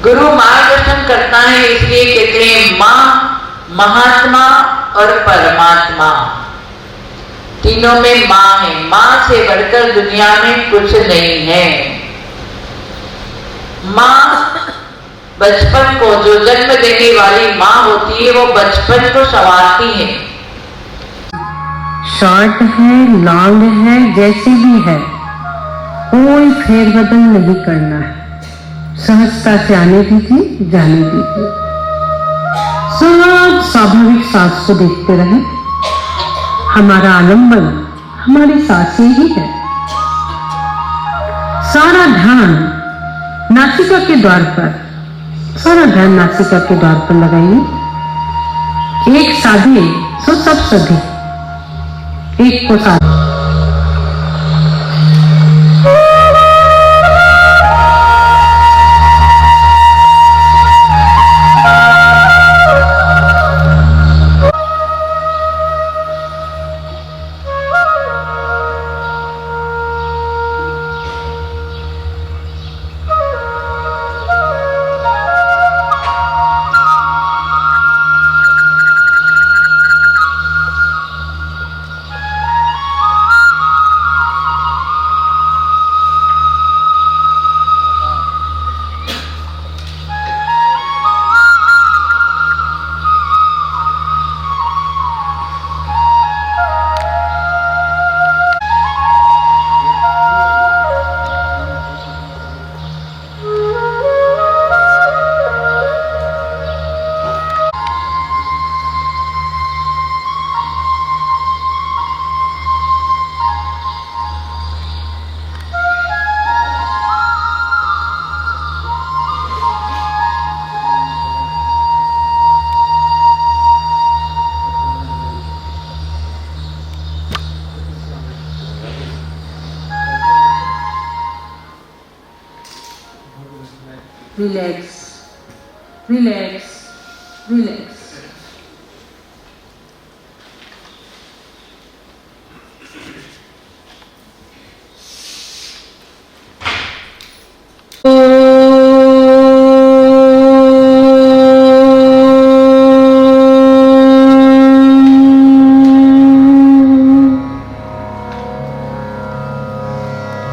गुरु मार्गदर्शन करता है, इसलिए कहते हैं माँ, महात्मा और परमात्मा, तीनों में माँ है। माँ से बढ़कर दुनिया में कुछ नहीं है। माँ बचपन को, जो जन्म देने वाली माँ होती है, वो बचपन को संवारती है। शॉर्ट है, लॉन्ग है, जैसे भी है, कोई फेरबदल नहीं करना है। सहजता से आने दीजिए, जाने दीजिए। सब स्वाभाविक सांस को देखते रहे। हमारा आलंबन हमारी सांसें ही है। सारा ध्यान नासिका के द्वार पर, सारा ध्यान नासिका के द्वार पर लगाइए। एक साधे सो सब सधे, एक को साधे। Relax, relax, relax.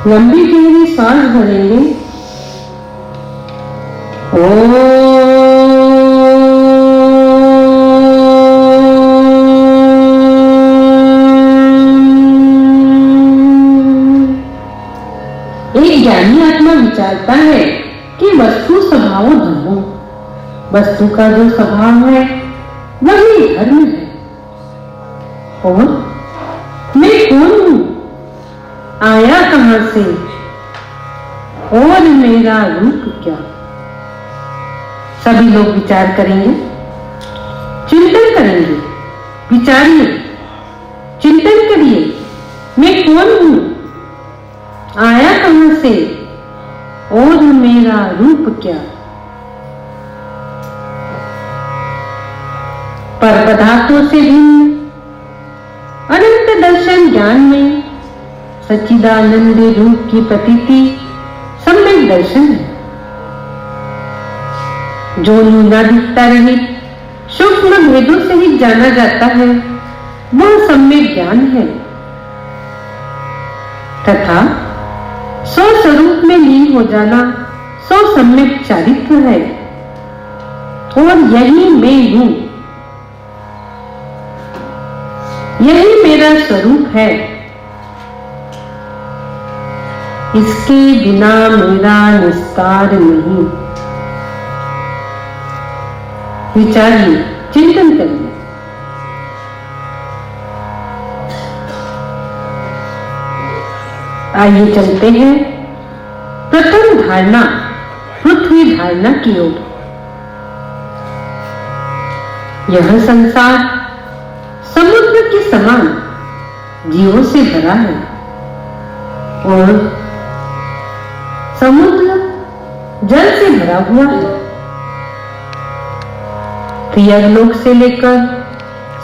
लंबी गहरी सांस भरेंगे। एक ज्ञानी आत्मा विचारता है कि वस्तु स्वभाव धर्मों, वस्तु का जो स्वभाव है वही धर्म है। और मैं कौन हूं, आया कहां से, और मेरा रूप क्या। सभी लोग विचार करेंगे, चिंतन करेंगे। विचारिए, चिंतन करिए, मैं कौन हूं, आया कहां से, और मेरा रूप क्या। पर पदार्थों से भिन्न अनंत दर्शन ज्ञान में सच्चिदानंद रूप की प्रतीति सम्यक दर्शन है। जो न्यूनाधिकता रहित सूक्ष्म भेदों से ही जाना जाता है, वह सम्यक ज्ञान है। तथा सो स्वरूप में लीन हो जाना सो सम्यक चारित्र है। और यही मैं हूं, यही मेरा स्वरूप है। इसके बिना मेरा निस्तार नहीं। विचारिए, चिंतन करिए। आइए चलते हैं प्रथम धारणा, पृथ्वी धारणा की ओर। यह संसार समुद्र के समान जीवों से भरा है और समुद्र जल से भरा हुआ है। क्रियालोक से लेकर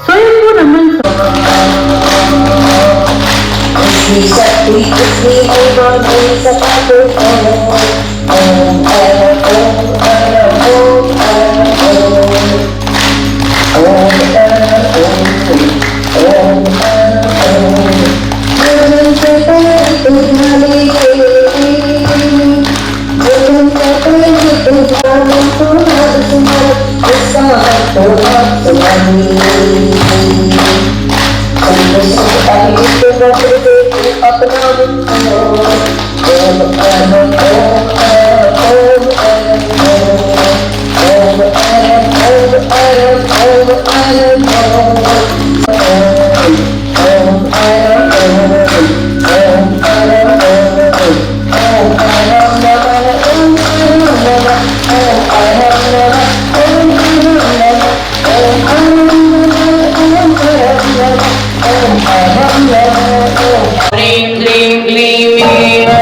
स्वयं को रमन शक्ति पृथ्वी में नहीं सका तो क्लीं क्लीं क्लीं हे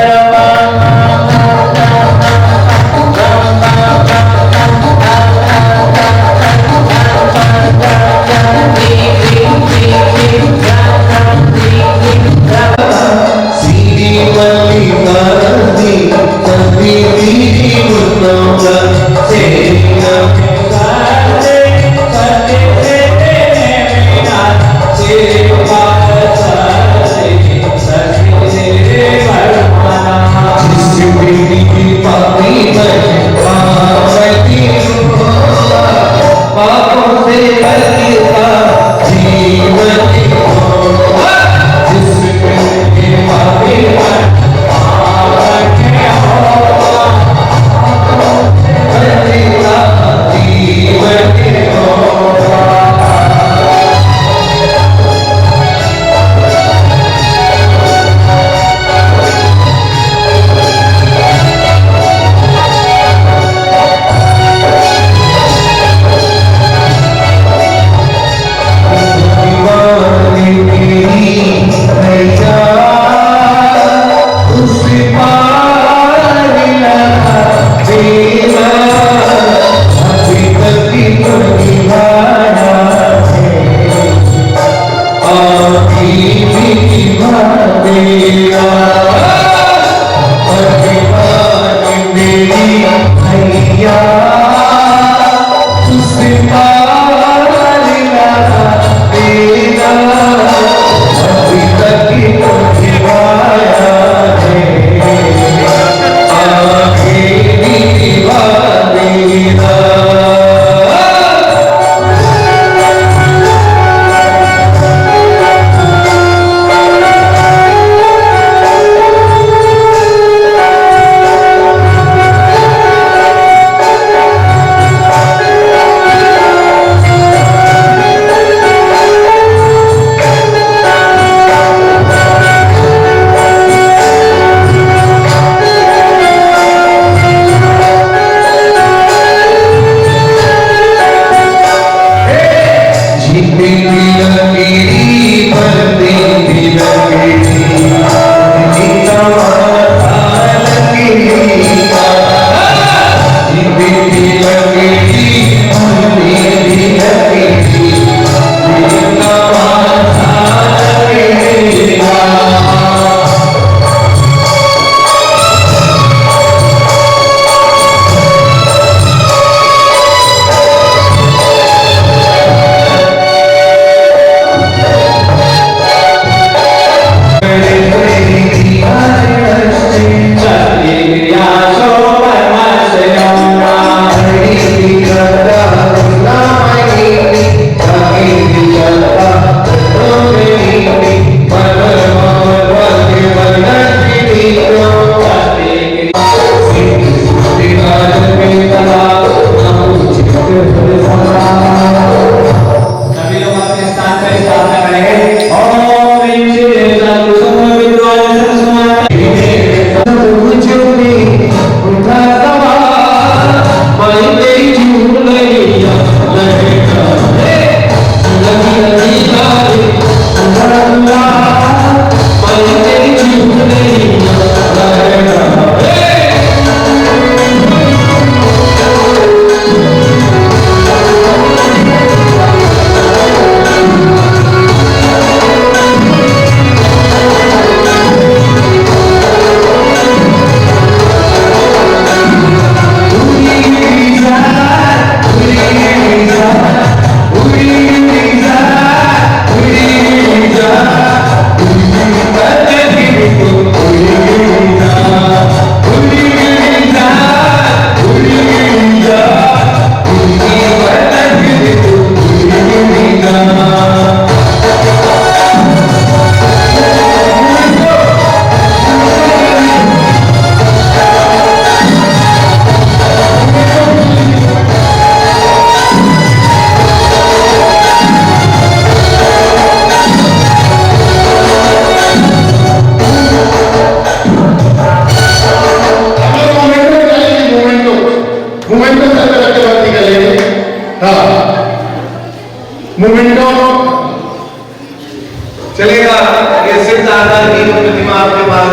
की प्रतिमा आपके पास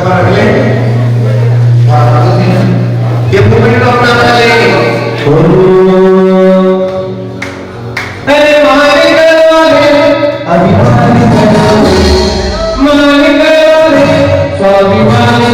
रख ले। ये मूवमेंट को अपना अपना लेंगे। अरे मालिक अभिमानी मालिक स्वाभिमानी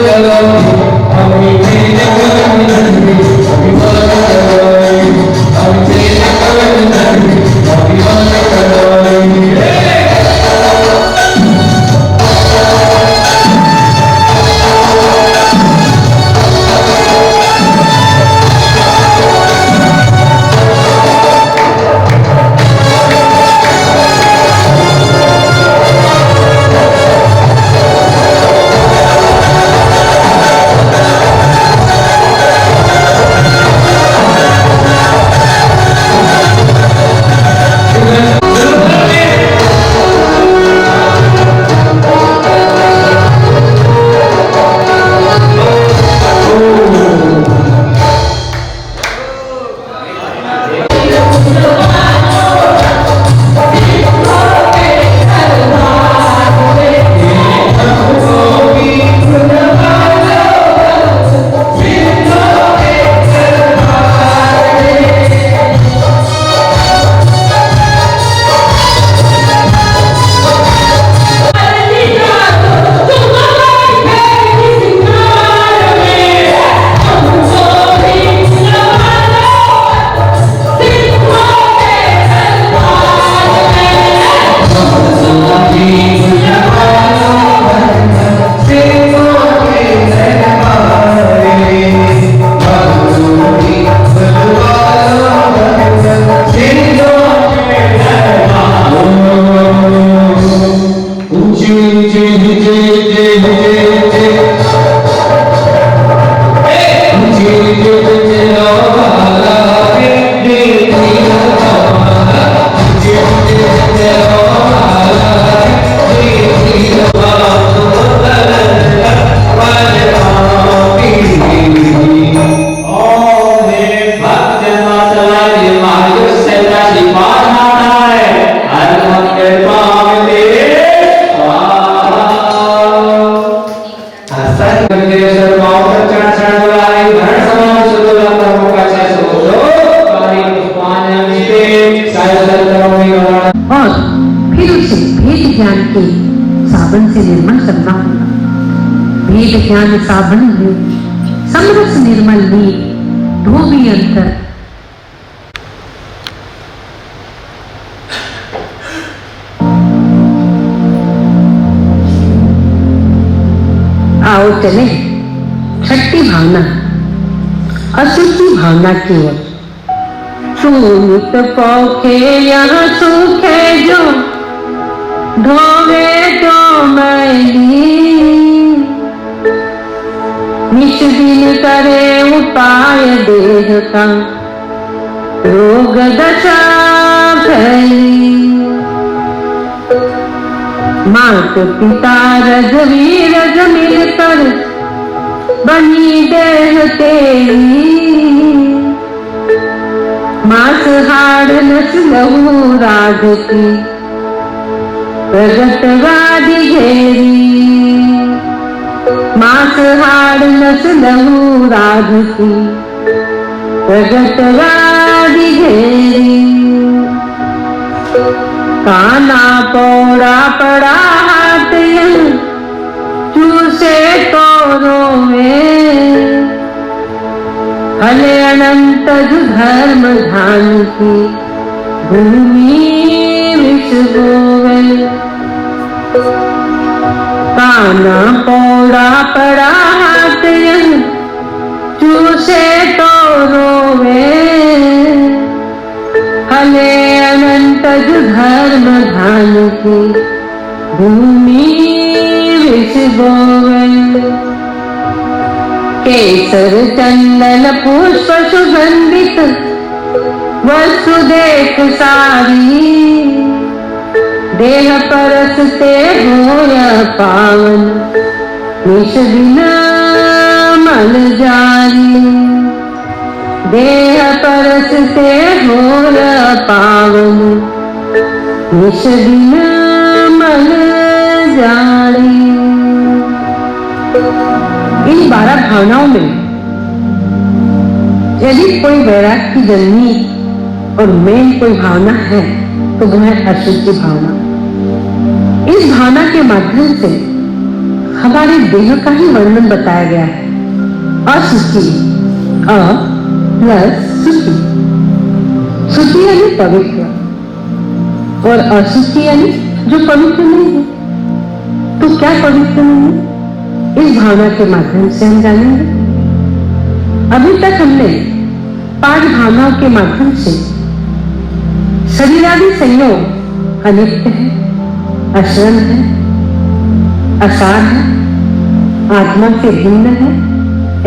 और फिर उसे भेद ज्ञान के साबन से निर्मल करना होगा। भेद ज्ञान साबन में समरस निर्मल नीर धोबी अंतर। आओ चले छठी भावना अशुचि भावना की ओर। सूत पोखे यहाँ सूखे जो ढोवे तो मैली। निश दिन करे उपाय देह का रोग दशा फैली। मात पिता रघुवीर मिलकर बनी देह तेरी। मास हाड़ नस लहू राधती प्रगट वादी घेरी। मास हाड़ नस लहू राधती प्रगट वादी घेरी। काना पौड़ा पड़ा हाथ चूसे तो रोवे। हले अनंत धर्म ध्यान की भूमि विष गोवे। काना पौड़ा पड़ा हाथ चूसे तो रोवे। हले अनंत धर्म ध्यान की भूमि विष गोवे। केसर चंदन पुष्प सुगंधित वस्तु देख सारी। देह परसते होय पावन निश दिन मल जारी। देह परसते होय पावन निश दिन मल जारी। इन 12 भावनाओं में यदि कोई वैराग की जननी और मेन कोई भावना है तो वह है अशुद्धि भावना। इस भावना के माध्यम से हमारे देह का ही वर्णन बताया गया है। अशुद्धि, अ प्लस शुद्धि, शुद्धि यानी पवित्र और अशुद्धि यानी जो पवित्र नहीं है। तो क्या पवित्र नहीं है, इस भावना के माध्यम से हम जानेंगे। अभी तक हमने 5 भावनाओं के माध्यम से शरीरादि संयोग अनित्य है, अश्रम है, असार है, आत्मा से भिन्न है,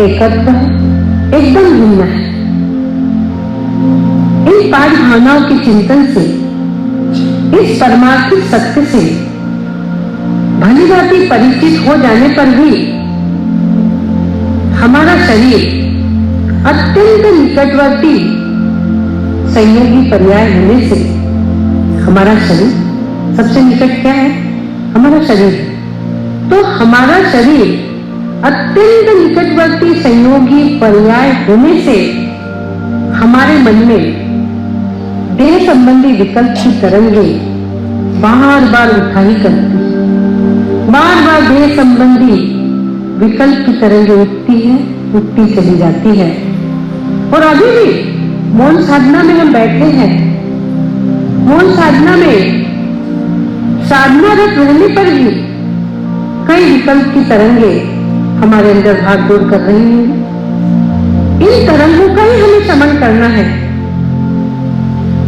एकत्व है, एकदम भिन्न है। इन 5 भावनाओं के चिंतन से, इस परमार्थिक सत्य से भली भांति परिचित हो जाने पर भी हमारा शरीर अत्यंत निकटवर्ती संयोगी पर्याय होने से हमारा शरीर सबसे निकट क्या है, हमारा शरीर। तो हमारा शरीर अत्यंत निकटवर्ती संयोगी पर्याय होने से हमारे मन में देह संबंधी विकल्प की तरंगे बार बार उठाई करती है, बार बार देह संबंधी विकल्प की तरंगे उठती चली जाती है। और अभी भी मौन साधना में हम बैठे हैं, मौन साधना में साधनारत रहने पर भी कई विकल्प की तरंगे हमारे अंदर भाग दौड़ कर रही हैं। इन तरंगों का ही हमें शमन करना है।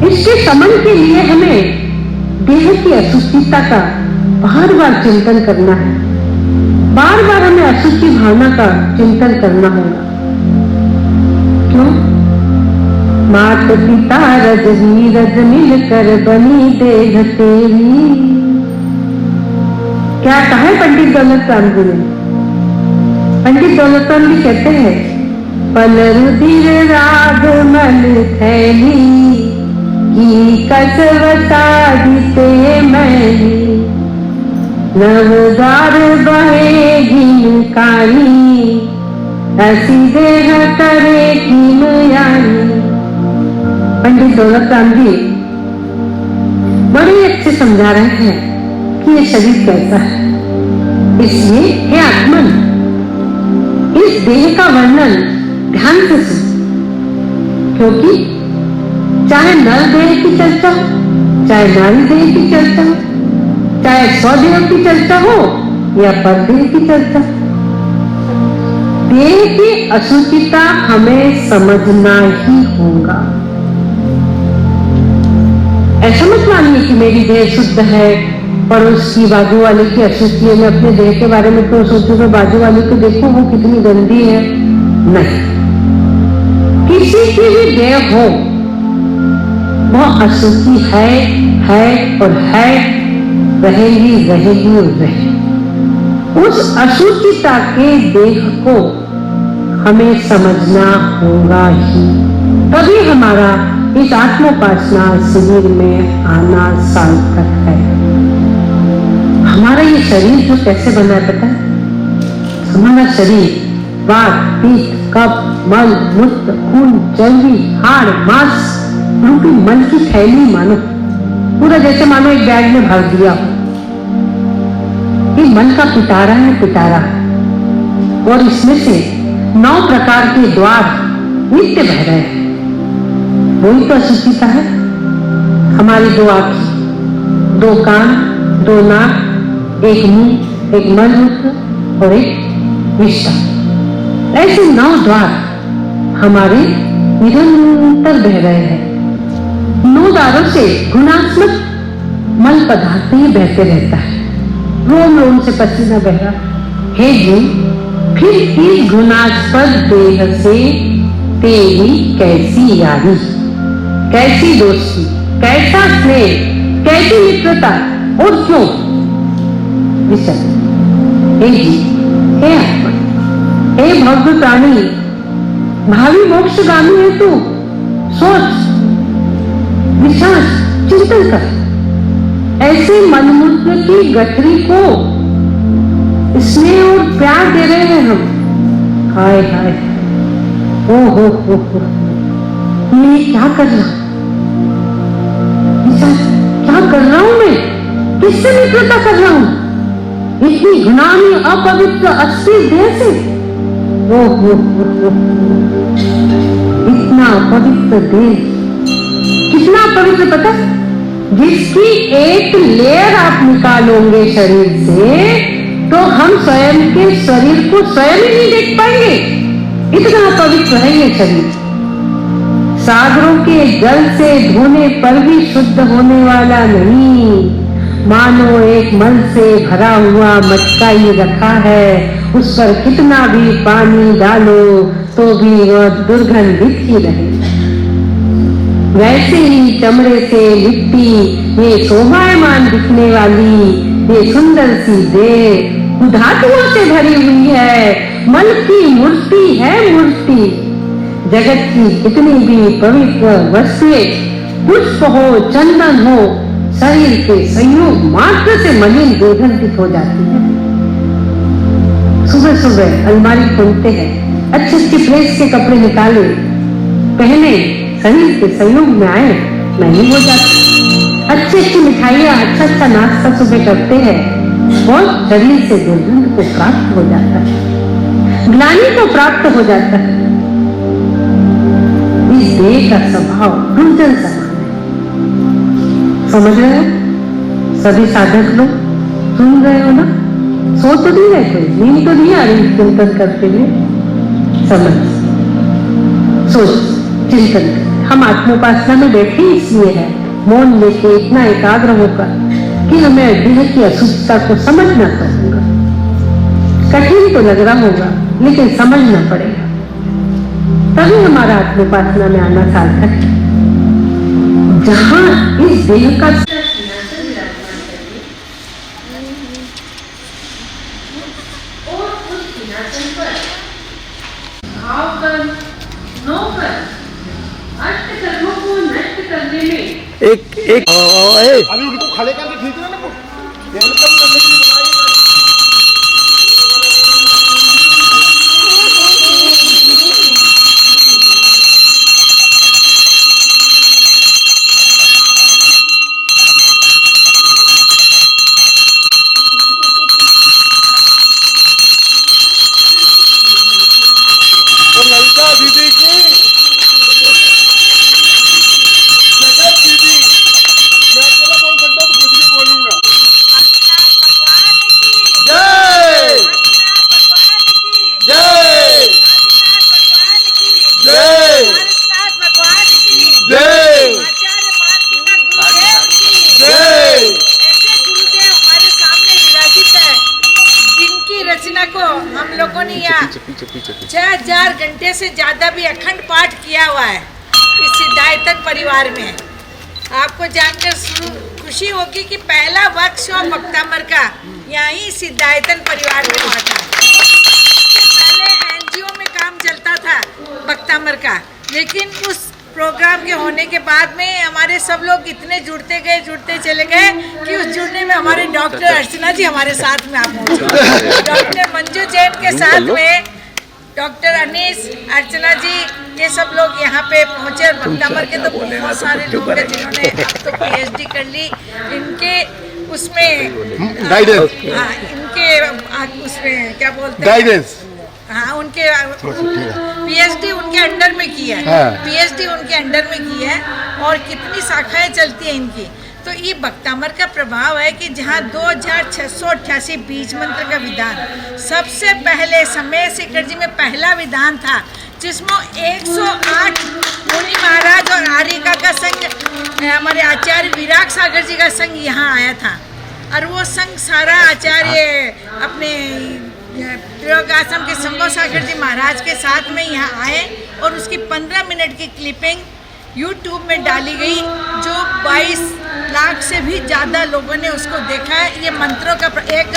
इसके शमन के लिए हमें देह की अशुद्धिता का बार बार चिंतन करना है, बार बार हमें अशुद्धि भावना का चिंतन करना होगा। क्यों? मात पिता रजनी रज मिलकर बनी देह तेरी। क्या कहा है पंडित दौलत राम जी ने? पंडित दौलत राम जी कहते हैं, पल रुधिर राग मल थैली की कसवता दिते मैली, नवदार बहे घिनकारी ऐसी देह करे कीम यानी। पंडित दौलत राम जी बड़े अच्छे समझा रहे हैं कि ये शरीर कैसा है। इसलिए हे आत्मन, इस देह का वर्णन ध्यान से सुन, क्योंकि चाहे नर देह की चर्चा हो, चाहे नारी देह की चर्चा हो, चाहे स्वदेह की चर्चा हो या परदेह की चर्चा, देह की अशुचिता हमें समझना ही होगा। ऐसा मत मानिए कि मेरी देह शुद्ध है, पड़ोस की बाजू वाले की अशुद्धि है, मैं अपने देह के बारे में तो सोचूं मैं बाजू वाले को देखूं वो कितनी गंदी है। नहीं, किसी की भी देह हो वह अशुद्धि है और है, रहेगी और रहे। उस अशुचिता के देह को हमें समझना होगा ही, तभी हमारा इस आत्मोपासना शिविर में आना सार्थक है। हमारा ये शरीर जो कैसे बना है पता है? हमारा शरीर वात, पित्त, कफ, मल, मूत्र, खून, चर्बी, हाड़, मांस रूपी मन की थैली मानो, पूरा जैसे मानो एक बैग में भर दिया हो। ये मन का पिटारा है, पिटारा, और इसमें से 9 प्रकार के द्वार नित्य बह रहे हैं। वही तो अशुचिता है। हमारी 2 आंखें, 2 कान, 2 नाक, 1 मुंह, 1 मलमूत्र और 1 विष्ठा, ऐसे 9 द्वार हमारे निरंतर बह रहे हैं। 9 द्वारों से गुणात्मक मल पदार्थ ही बहते रहता है, रोम रोम से पसीना बह रहा। हे जीव, फिर इस गुणास्पद देह से तेरी कैसी यारी, कैसी दोस्ती, कैसा स्नेह, कैसी मित्रता और क्यों विषय। हे जीव, हे आत्मा, हे भव्य प्राणी, भावी मोक्षगामी है तू। सोच, विचार, चिंतन कर। ऐसे मनमूत्र की गठरी को स्नेह और प्यार दे रहे हैं हम, हाय हाय, ओ हो, मैं क्या कर रहा हूं? क्या कर रहा हूं मैं? किससे मित्रता कर रहा हूं? इतनी घृणानी अपवित्र अश्लील देह से? ओ हो, इतना पवित्र देह, कितना पवित्र पता, जिसकी एक लेयर आप निकालोगे शरीर से तो हम स्वयं के शरीर को स्वयं ही नहीं देख पाएंगे, इतना पवित्र है ये शरीर। सागरों के जल से धोने पर भी शुद्ध होने वाला नहीं, मानो एक मल से भरा हुआ मटका ही रखा है, उस पर कितना भी पानी डालो तो भी वह दुर्गंधित ही रहे। वैसे ही चमड़े से लिपटी ये शोभायमान दिखने वाली ये सुंदर सी देह धातुओं से भरी हुई है, मल की मूर्ति है मूर्ति। जगत की कितनी भी पवित्र वस्तुएं, पुष्प हो चंदन हो, शरीर के संयोग मात्र से मलिन दुर्गंधित हो जाती है। सुबह सुबह अलमारी खोलते हैं, अच्छे अच्छे प्रेस के कपड़े निकाले, पहने, शरीर के संयोग में आए, नहीं हो जाती। अच्छी अच्छी मिठाइयाँ, अच्छा नाश्ता सुबह करते हैं और शरीर से दुर्गंध को प्राप्त हो जाता है, ग्लानि को प्राप्त हो जाता है। इस देह का स्वभाव दुर्जन समान है। समझ रहे हो सभी साधक लोग? सुन रहे हो ना? सो तो नहीं रहे, नींद तो नहीं आ रही चिंतन करते हुए? समझ, सोच, चिंतन। हम आत्मोपासना में बैठे इसलिए है, मौन लेके इतना एकाग्र होकर कि हमें देह की अशुद्धता को समझना पड़ेगा। कठिन तो लग रहा होगा लेकिन समझना पड़ेगा, तभी हमारा आत्मोपासना में आना सार्थक है। जहां इस देह का और उस सिंहासन पर भाव कर्म, नो कर्म, अष्ट कर्मों को नष्ट करने में एक अभी उनको खड़े करके खींच रहे ना वो कम करने के लिए बुलाएंगे। तो ललिता दीदी की जगत दीदी, मैं अकेला बोल सकता हूँ तो कुछ भी बोलूंगा। जय जय जय जय जय। ऐसे गुरुदेव हमारे सामने विराजित है, जिनकी रचना को हम लोगों ने यहाँ 6000 घंटे से ज्यादा भी अखंड पाठ किया हुआ है इस सिद्धायतन परिवार में। आपको जानकर खुशी होगी कि पहला वर्कशॉप भक्तामर का यहीं सिद्धायतन परिवार में हुआ था। इससे पहले एनजीओ में काम चलता था भक्तामर का, लेकिन उस प्रोग्राम के होने के बाद में हमारे सब लोग इतने जुड़ते चले गए कि उस जुड़ने में हमारे डॉक्टर अर्चना जी हमारे साथ में आप पहुंचे, डॉक्टर मंजू जैन के साथ में डॉक्टर अनीस, अर्चना जी, ये सब लोग यहाँ पे पहुंचे। और भक्तामर के तो बहुत सारे लोग हैं जिन्होंने अब तो पीएचडी कर ली, इनके उसमें गाइडेंस, हाँ, इनके उसमें क्या बोलते हैं, गाइडेंस, हाँ, उनके पीएचडी उनके अंडर में की है, पीएचडी उनके अंडर में की है और कितनी शाखाएं चलती हैं इनकी। तो ये भक्तामर का प्रभाव है कि जहाँ 2688 बीज मंत्र का विधान सबसे पहले समय शेखर जी में पहला विधान था, जिसमें 108 मुनि महाराज और आर्यिका का संघ, हमारे आचार्य विराग सागर जी का संघ यहाँ आया था। और वो संघ सारा आचार्य अपने प्रयोग आश्रम के शंभो सागर जी महाराज के साथ में यहाँ आए और उसकी 15 मिनट की क्लिपिंग YouTube में डाली गई, जो 22 लाख से भी ज्यादा लोगों ने उसको देखा है। ये मंत्रों का 1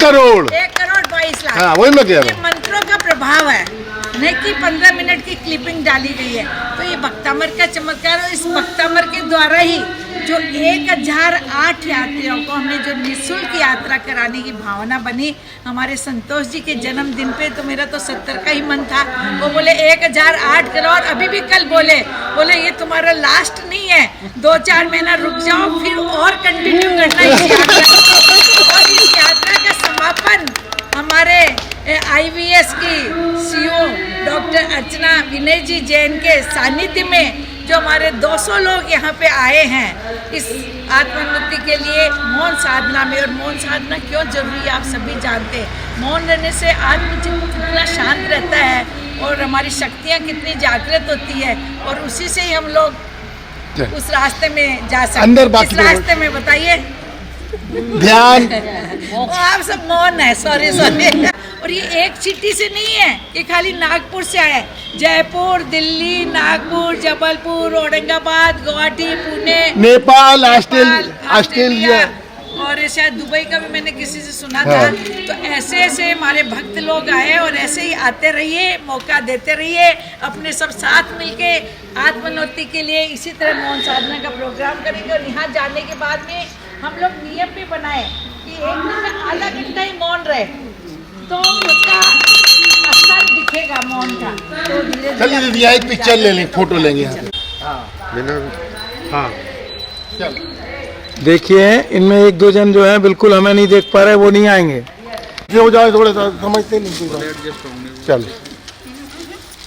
करोड़ 22 लाख, हाँ, वही मैं कह रहा हूं। ये मंत्रों का प्रभाव है। नहीं कि 15 मिनट की क्लिपिंग डाली गई है। तो ये भक्तामर का चमत्कार, और इस भक्तामर के द्वारा ही जो 1008 यात्रियों को हमने जो निःशुल्क यात्रा कराने की भावना बनी हमारे संतोष जी के जन्मदिन पे, तो मेरा तो 70 का ही मन था। वो बोले 1008 करो, और अभी भी कल बोले ये तुम्हारा लास्ट नहीं है, 2-4 महीना रुक जाओ, फिर और कंटिन्यू करना इस यात्रा। और इस यात्रा का समापन हमारे IVS की CEO डॉक्टर अर्चना विनय जी जैन के सानिध्य में जो हमारे 200 लोग यहाँ पे आए हैं इस आत्मोन्नति के लिए मौन साधना में। और मौन साधना क्यों जरूरी है आप सभी जानते हैं। मौन रहने से आत्मचित्त कितना शांत रहता है और हमारी शक्तियाँ कितनी जागृत होती है, और उसी से ही हम लोग उस रास्ते में जा सकते हैं। इस रास्ते में बताइए ध्यान आप सब मौन है, सॉरी। और ये एक सिटी से नहीं है, ये खाली नागपुर से आया है। जयपुर, दिल्ली, नागपुर, जबलपुर, औरंगाबाद, गुवाहाटी, पुणे, नेपाल, ऑस्ट्रेलिया और शायद दुबई का भी मैंने किसी से सुना था। तो ऐसे ऐसे हमारे भक्त लोग आए, और ऐसे ही आते रहिए, मौका देते रहिए, अपने सब साथ मिलके आत्मोन्नति के लिए इसी तरह मौन साधना का प्रोग्राम करेंगे। और यहाँ जाने के बाद में हम लोग नियम भी बनाए कि एक दिन में आधा घंटा ही मौन रहे, तो उसका असर दिखेगा मौन का। तो धीरे चलिए दीदी एक पिक्चर ले लें, फोटो लेंगे यहाँ पे। हाँ चल। देखिए इनमें 1-2 जन जो है बिल्कुल हमें नहीं देख पा रहे, वो नहीं आएंगे। हो जाए थोड़ा सा, समझते नहीं। चल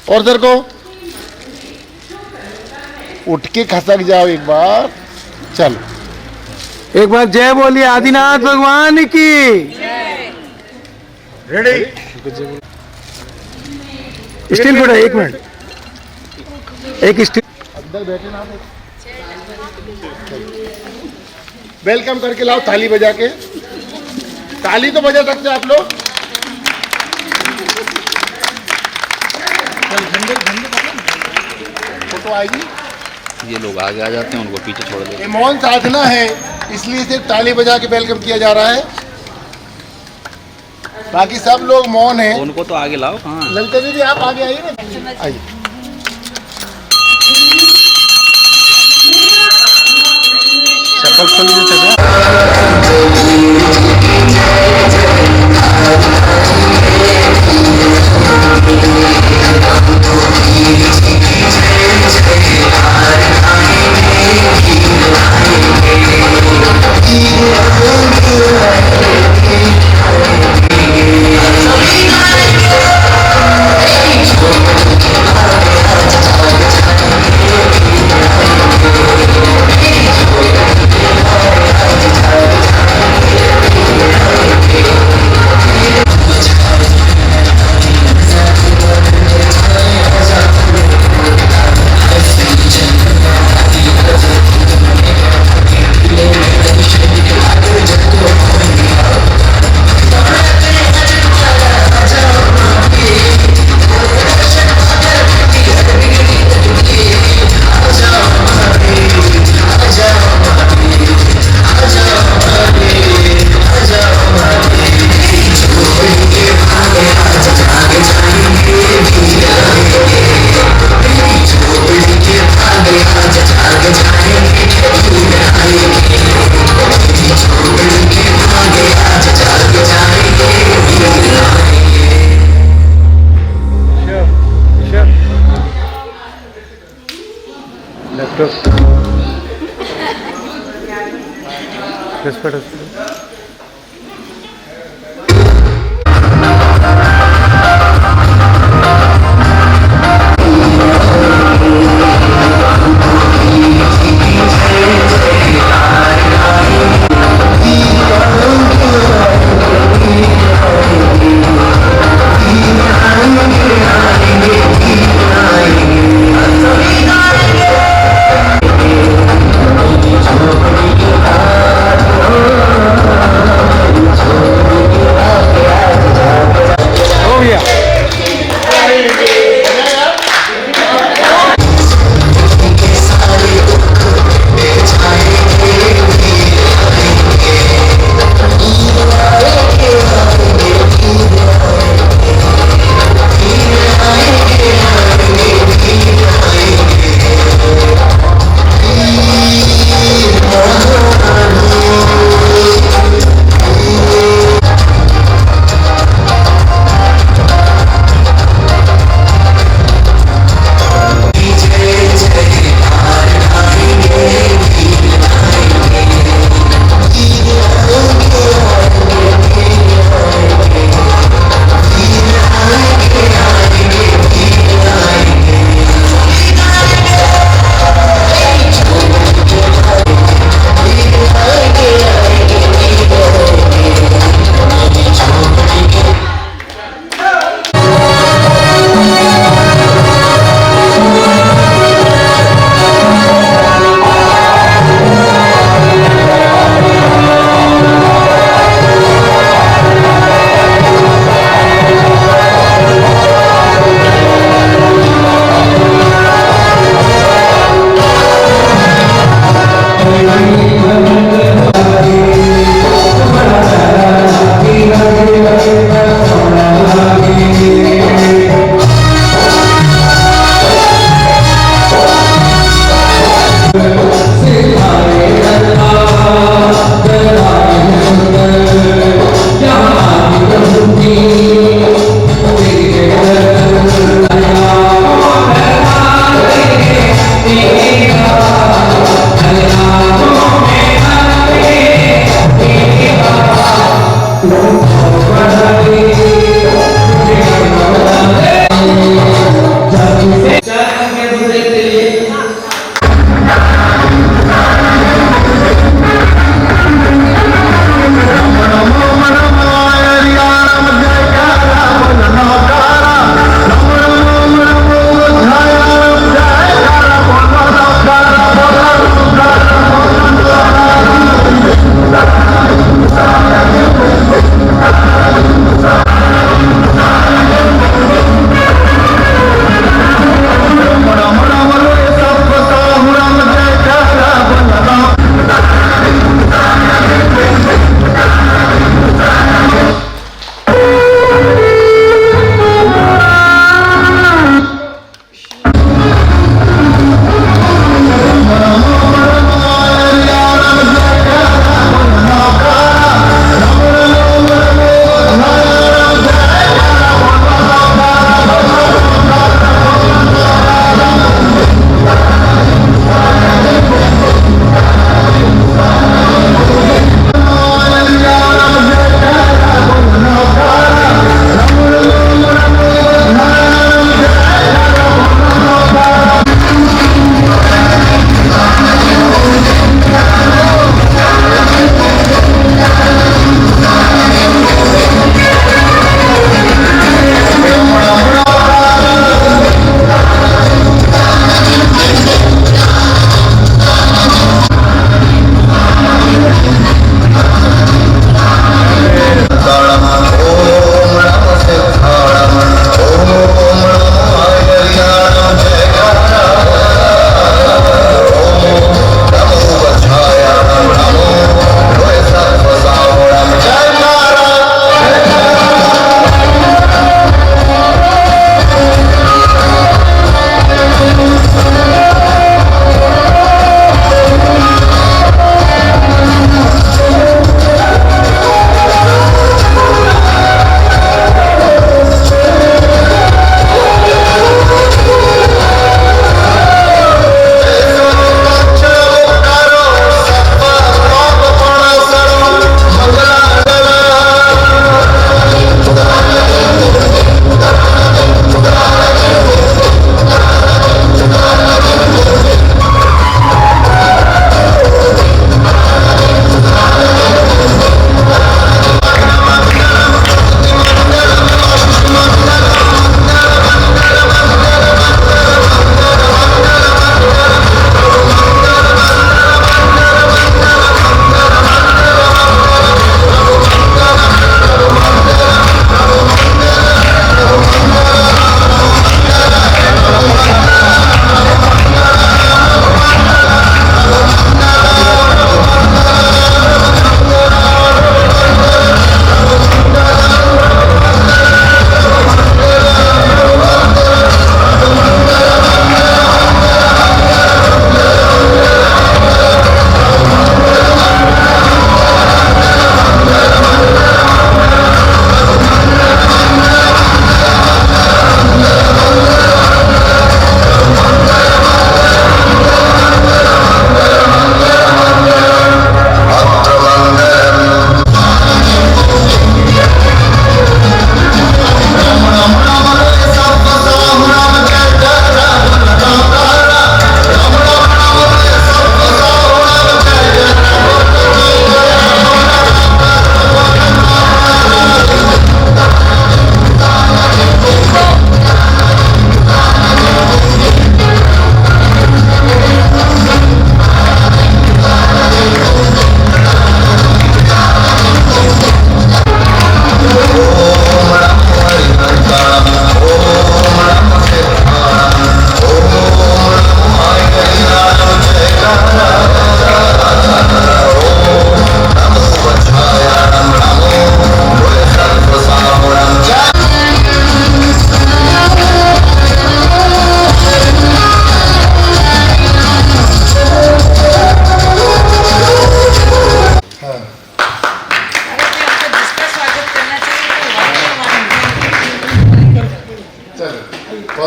और सर को उठ के खसक जाओ एक बार। चल एक बार जय बोलिए आदिनाथ भगवान की। रेडी। स्टिल फोटो 1 मिनट, एक स्टिल। अंदर बैठे ना, वेलकम करके लाओ, ताली बजा के। ताली तो बजा सकते आप लोग। फोटो आएगी। ये लोग आगे आ जाते हैं, उनको पीछे छोड़ देते ये मौन साधना है, इसलिए सिर्फ ताली बजा के वेलकम किया जा रहा है, बाकी सब लोग मौन हैं। उनको तो आगे लाओ। कहाँ ललिता दीदी आप आगे आइए ना, आइए। शपथ कर लीजिए। Respect.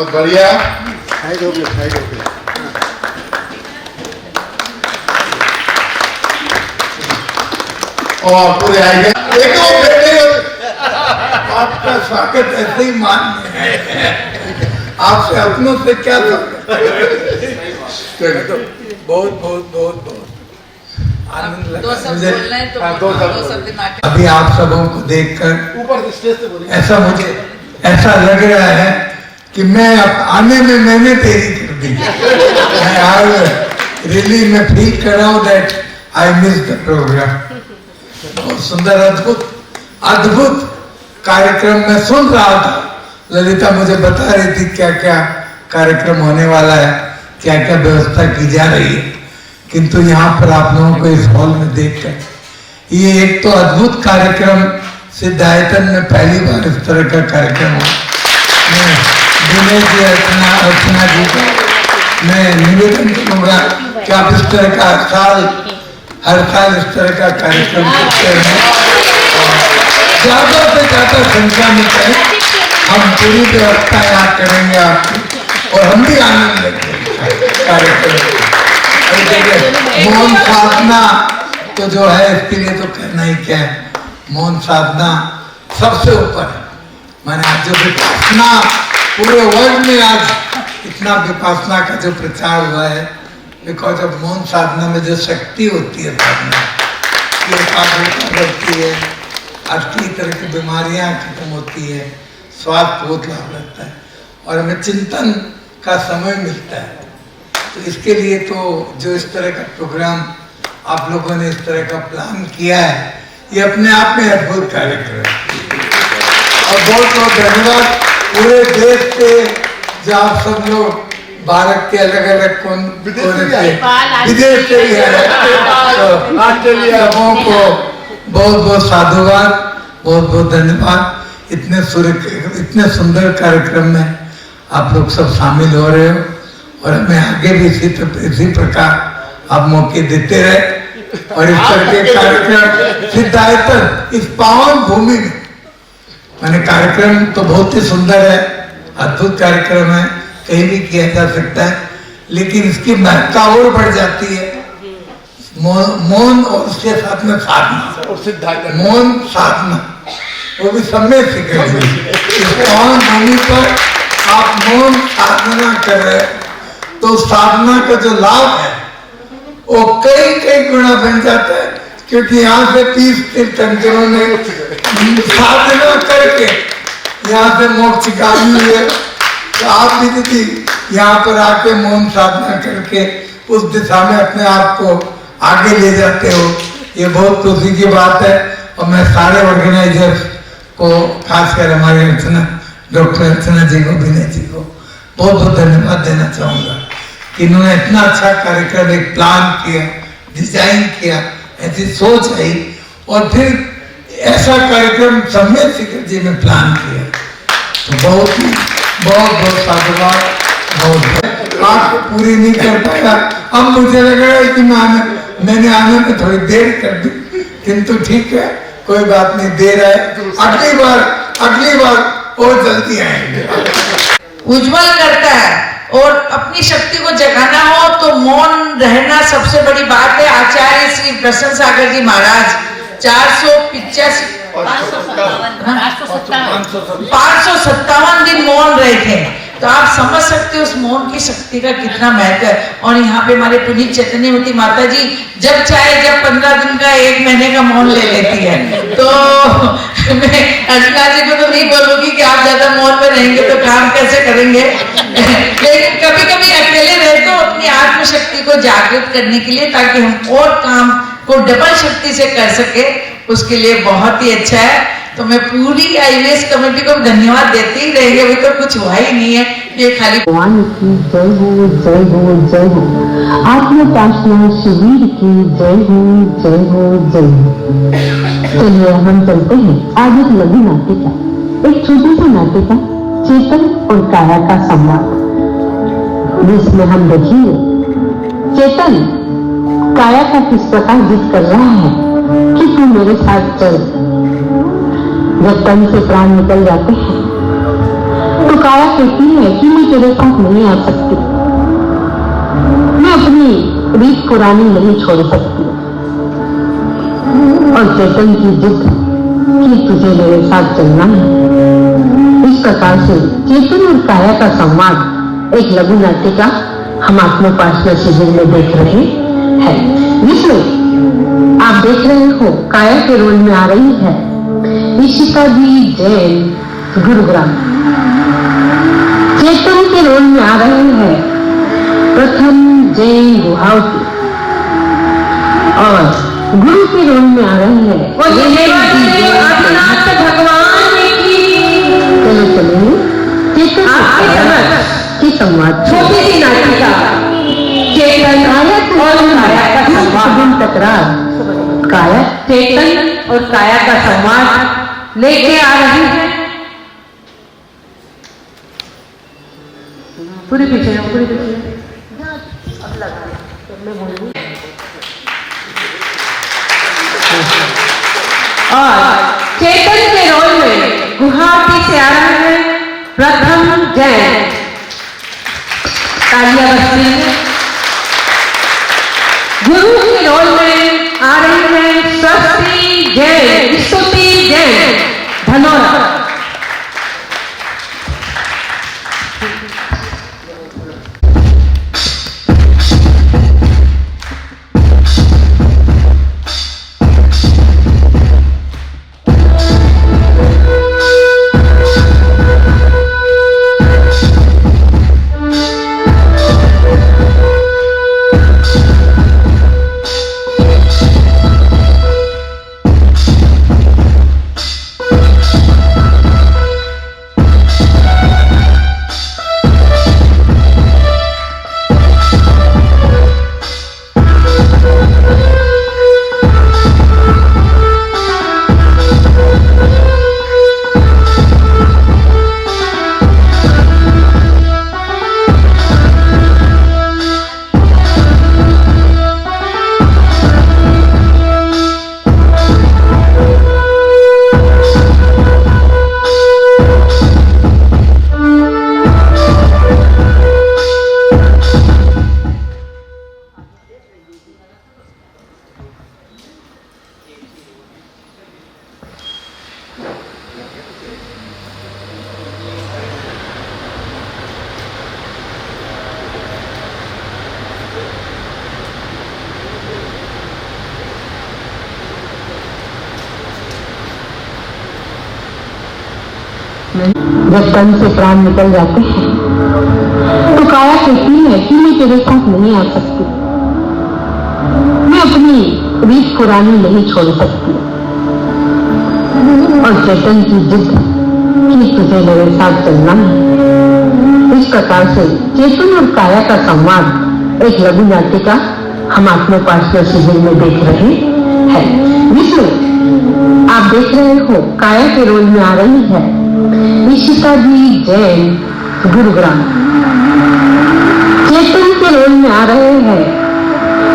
बहुत बढ़िया। साइड हो गया, साइड हो गया। और पूरे आएंगे आपका स्वागत ऐसे ही मान है, आपसे अपनों से क्या बहुत बहुत बहुत बहुत आनंद लगा मुझे। अभी आप सबों को देखकर ऊपर स्टेज से बोलिए, ऐसा मुझे ऐसा लग रहा है कि मैं आने में मैंने देरी कर दी। रियली मैं फील कर रहा हूँ that I miss the programme. बहुत सुंदर अद्भुत अद्भुत कार्यक्रम मैं सुन रहा था। ललिता मुझे बता रही थी क्या क्या कार्यक्रम होने वाला है, क्या क्या व्यवस्था की जा रही है, किंतु यहाँ पर आप लोगों को इस हॉल में देखकर ये एक तो अद्भुत कार्यक्रम सिद्धायतन में पहली बार इस तरह का कार्यक्रम हो। मैं दिनेश जी अर्चना जी का मैं निवेदन करूँगा कि आप इस तरह का हर साल इस तरह का कार्यक्रम करते हैं, ज्यादा से ज्यादा संख्या में करें। हम पूरी व्यवस्था यहाँ करेंगे आपकी और हम भी आनंद लेंगे कार्यक्रम। मौन साधना तो जो है इसके लिए तो कहना ही क्या है, मौन साधना सबसे ऊपर है। मैंने आज जो विपासना पूरे वर्ल्ड में आज इतना विपासना का जो प्रचार हुआ है, बिकॉज ऑफ मौन साधना में जो शक्ति होती है साधना की, एकाग्रता बढ़ती है, अच्छी तरह की बीमारियां खत्म होती है, स्वास्थ्य बहुत लाभ रहता है और हमें चिंतन का समय मिलता है। तो इसके लिए तो जो इस तरह का प्रोग्राम आप लोगों ने इस तरह का प्लान किया है, ये अपने आप में अद्भुत कार्यक्रम है। और बहुत बहुत धन्यवाद पूरे देश से जो आप सब लोग भारत के अलग अलग कोने से विदेश से भी आए, तो ऑस्ट्रेलिया को बहुत बहुत साधुवाद, बहुत बहुत धन्यवाद। इतने सुंदर कार्यक्रम में आप लोग सब शामिल हो रहे हो और हमें आगे भी इसी प्रकार आप मौके देते रहे और इस तरह के कार्यक्रम सिद्धायतन इस पावन भूमि में, मैंने कार्यक्रम तो बहुत ही सुंदर है, अद्भुत कार्यक्रम है, कहीं भी किया जा सकता है, लेकिन इसकी महत्ता और बढ़ जाती है। मौन और उसके साथ में साधना और सिद्धायतन, मौन साधना वो भी सब में सीखे। इस पावन भूमि पर आप मौन साधना कर रहे तो साधना का जो लाभ है वो कई कई गुना बन जाता है, क्योंकि यहाँ से 30 तीर्थंकरों ने साधना करके यहाँ से मोक्ष गामी हुए। तो आप भी यदि यहाँ पर आके मौन साधना करके उस दिशा में अपने आप को आगे ले जाते हो, ये बहुत खुशी की बात है। और मैं सारे ऑर्गेनाइजर्स को, खासकर हमारे डॉक्टर अर्चना जी को, विनय जी को बहुत बहुत धन्यवाद देना चाहूँगा कि इन्होंने इतना अच्छा कार्यक्रम एक प्लान किया, डिजाइन किया, ऐसी सोच आई और फिर ऐसा कार्यक्रम सम्मेद शिखर जी ने प्लान किया। तो बहुत बहुत साधुवाद। बहुत आज पूरी नहीं कर पाया, अब मुझे लग रहा है कि मैंने आने में थोड़ी देर कर दी, किंतु ठीक है, कोई बात नहीं, देर है, अगली बार और जल्दी आएंगे। उज्जवल करता है और अपनी शक्ति को जगाना हो तो मौन रहना सबसे बड़ी बात है। आचार्य श्री प्रसन्न सागर जी महाराज 557 दिन मौन रहे थे, तो आप समझ सकते हो उस मौन की शक्ति का कितना महत्व है। और यहाँ पे हमारे पुनीत चैतन्यवती माता जी जब चाहे जब 15 दिन का 1 महीने का मौन ले लेती है। तो मैं अर्चना जी को तो नहीं बोलूंगी कि आप ज्यादा मौन में रहेंगे तो काम कैसे करेंगे, लेकिन कभी कभी अकेले रहे तो अपनी आत्मशक्ति को जागृत करने के लिए, ताकि हम और काम को डबल शक्ति से कर सके, उसके लिए बहुत ही अच्छा है। तो मैं पूरी आईवीएस कमेटी को धन्यवाद देते ही रहेंगे, अभी तो कुछ हुआ ही नहीं है, ये खाली भगवान की जय हो, जय हो, जय हो। आत्मोपासना शिविर की जय हो, जय हो, जय हो। चलिए हम चलते हैं आज एक लघु नाटिका, एक छोटी सी नाटिका चेतन और काया का संवाद, जिसमें हम देखेंगे चेतन काया का किस प्रकार जिद कर रहा है कि तू मेरे साथ चल। जब तन से प्राण निकल जाते हैं तो काया कहती है कि मैं तेरे साथ नहीं आ सकती, मैं अपनी रीत पुरानी नहीं छोड़ सकती। और चेतन की जिद कि तुझे मेरे साथ चलना है। इस प्रकार से चेतन और काया का संवाद एक लघु नाटिका हम आत्मोपासना शिविर में देख रहे हैं, जिसमें आप देख रहे हो काया के रोल में आ रही है ईशिता जी जैन गुरुग्राम। चेतन के रोल में आ रहे हैं प्रथम जैन गुहावती, और गुरु के रोल में आ रहे हैं चलो चलो चेतन की संवाद छोटी सी नाटिका चेतन और काया का संवाद तकरार। काया चेतन और काया का संवाद लेके आ रही है। पूरी पीछे पूरी पीछे और चेतन के रोल में गुवाहाटी से आ रहे हैं प्रथम जैन। तालियां बजती हैं। गुरु के रोल में आ रही है स्वस्ति जैन, स्तुति जैन धनौरा। जब तन से प्राण निकल जाते हैं तो काया कहती है कि मैं तेरे साथ नहीं आ सकती, मैं अपनी रीत पुरानी नहीं छोड़ सकती। और चेतन की जिद कि तुझे मेरे साथ चलना है। इस प्रकार से चेतन और काया का संवाद एक लघु नाटिका हम आत्मोपासना शिविर में देख रहे हैं, जिसमें आप देख रहे हो काया के रोल में आ रही है ईशिता जी जैन गुरुग्राम। चेतन के रोल में आ रहे हैं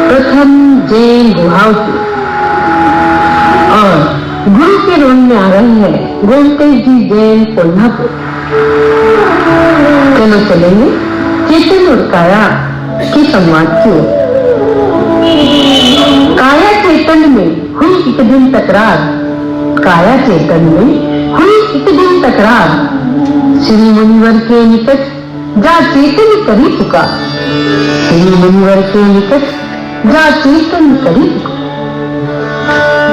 प्रथम जैन गुहावती, और गुरु के रोल में आ रहे हैं गोलतेज जी जैन कोल्हापुर। चलो चलेंगे चेतन और काया के संवाद की ओर। काया चेतन में हुई एक दिन तकरार, काया चेतन में हुई एक दिन तकरार। श्री मुनिवर के निकट जा चेतन करी पुकार, श्री मुनिवर के निकट जा चेतन करी पुकार।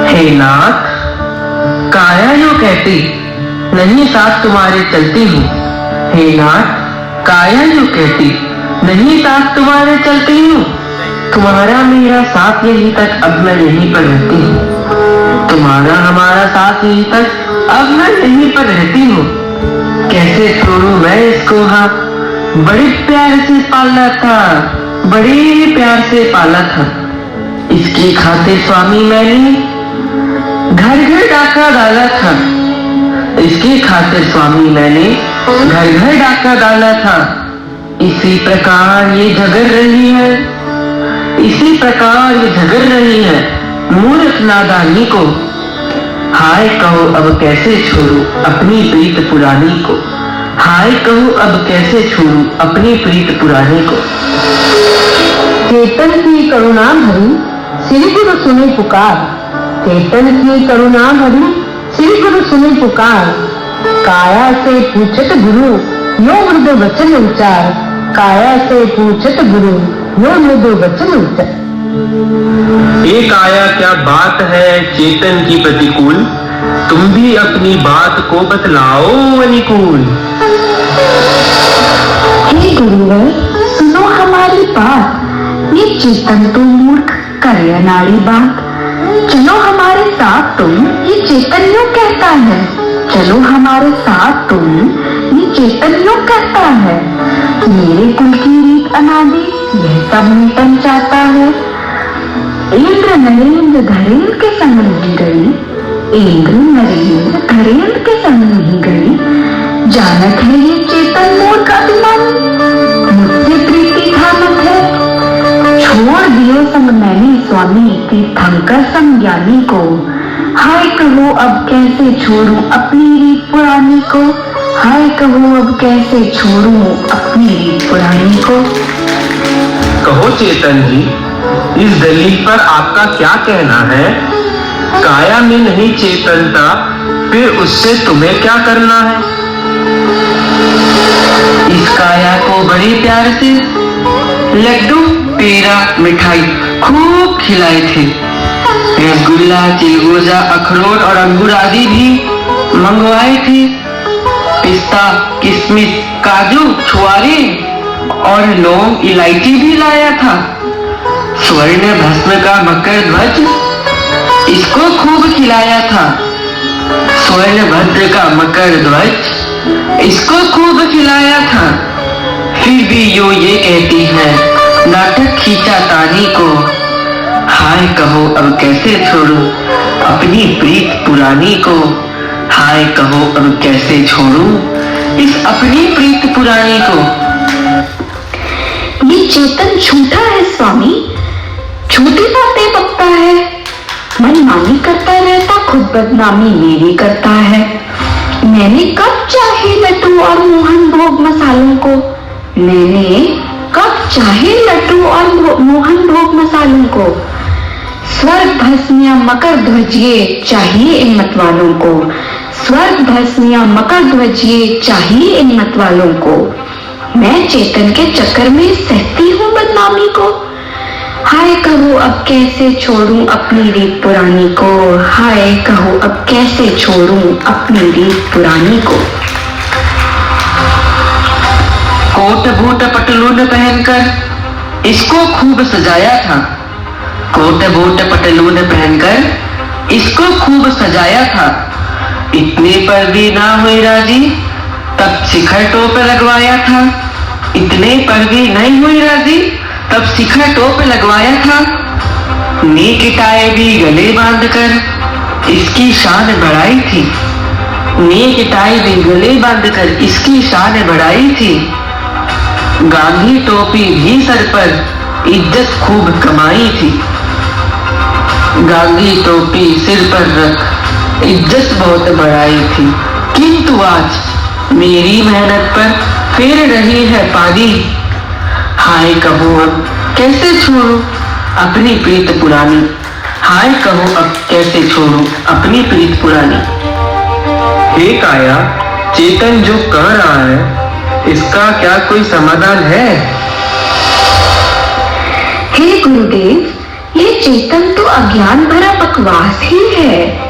हे नाथ, काया यूं कहती नहीं साथ तुम्हारे चलती हूँ। हे नाथ, काया यूं कहती नहीं साथ तुम्हारे चलती हूँ। तुम्हारा मेरा साथ यही तक अब मैं यहीं पर रहती हूँ। तुम्हारा हमारा साथ यही तक अब मैं यहीं पर रहती हूँ। कैसे छोड़ू मैं इसको, हाँ बड़े प्यार से पाला था, बड़े प्यार से पाला था। इसकी खातिर स्वामी मैंने घर घर डाका डाला था। इसकी खातिर स्वामी मैंने घर घर डाका डाला था। इसी प्रकार ये झगड़ रही है, इसी प्रकार ये झगड़ रही है मूर्ख नादानी को। हाय कहो अब कैसे छोड़ू अपनी प्रीत पुरानी को। हाय कहूँ अब कैसे छोड़ूं अपनी प्रीत पुरानी को। चेतन की करुणा भरी श्री गुरु सुने पुकार, चेतन की करुणा भरी श्री गुरु सुने पुकार। काया से पूछत गुरु यो मृदु वचन उच्चार, काया से पूछत गुरु यो मृदु वचन उच्चार। ये काया क्या बात है चेतन की प्रतिकूल, तुम भी अपनी बात को बतलाओ अनुकूल। हे गुरुवर सुनो हमारी बात, ये चेतन तो मूर्ख करे नाड़ी बात। चलो हमारे साथ तुम, ये चेतन यूं कहता है, चलो हमारे साथ तुम, ये चेतन यूं कहता है। मेरे कुल की रीत अनादि यह सब मिटन चाहता है। इंद्र नरेंद्र धरेंद्र के संग नहीं गई, इंद्र नरेंद्र धरेंद्र के संग नहीं गई। जानत है ये चेतन मूर्ख अभिमानी, मुझसे प्रीति धानत है। छोड़ दियो संग मैंने स्वामी तीर्थंकर संग ज्ञानी को। हाय कहो अब कैसे छोड़ूं अपनी रीत पुरानी को, हाय कहो अब कैसे छोड़ूं अपनी रीत पुरानी को। कहो चेतन जी, इस दलील पर आपका क्या कहना है? काया में नहीं चेतनता, फिर उससे तुम्हें क्या करना है? इस काया को बड़े प्यार से लड्डू पेड़ा मिठाई खूब खिलाए थे। रसगुल्ला चिलगोजा अखरोट और अंगूर आदि भी मंगवाए थे। पिस्ता किशमिश काजू छुआरे और लौंग इलायची भी लाया था। स्वर्ण भस्म का मकर ध्वज इसको खूब खिलाया था। स्वर्ण भद्र का मकर ध्वज इसको खूब खिलाया था। फिर भी यो ये कहती है नाटक खींचा तानी को। हाय कहो अब कैसे छोड़ूं अपनी प्रीत पुरानी को, हाय कहो अब कैसे छोड़ूं इस अपनी प्रीत पुरानी को। ये चेतन झूठा है स्वामी, झूठी बातें बकता है, मनमानी करता रहता, खुद बदनामी मेरी करता है। मैंने कब चाहे लड्डू और मोहन भोग मसालों को, मैंने कब चाहे लड्डू और मोहन भोग मसालों को। स्वर्ग भस्म या मकर ध्वजिए चाहिए इन मत वालों को, स्वर्ग भस्म या मकर ध्वजिए चाहिए इन मत वालों को। मैं चेतन के चक्कर में सहती हूँ बदनामी को। हाय कहो अब कैसे छोड़ूं अपनी रीत पुरानी को, हाय कहो अब कैसे छोड़ूं अपनी रीत पुरानी को। कोट बूट पटलून पहनकर इसको खूब सजाया था। कोट बूट पटलून पहनकर इसको खूब सजाया था। इतने पर भी ना हुई राजी, तब शिखर टोप लगवाया था। इतने पर भी नहीं हुई राजी, तब शिखर टोप लगवाया था। नेक टाई भी गले बांधकर इसकी शान बढ़ाई थी। नेक टाई भी गले बांधकर इसकी शान बढ़ाई थी। गांधी टोपी भी सर पर इज्जत खूब कमाई थी। गांधी टोपी सिर पर रख इज्जत बहुत बढ़ाई थी। किंतु आज मेरी मेहनत पर फिर रही है पानी। हाय कहो अब कैसे छोड़ूं अपनी प्रीत पुरानी, हाय कहो अब कैसे छोड़ूं अपनी प्रीत पुरानी। हे काया, चेतन जो कह रहा है इसका क्या कोई समाधान है? हे गुरुदेव, ये चेतन तो अज्ञान भरा बकवास ही है।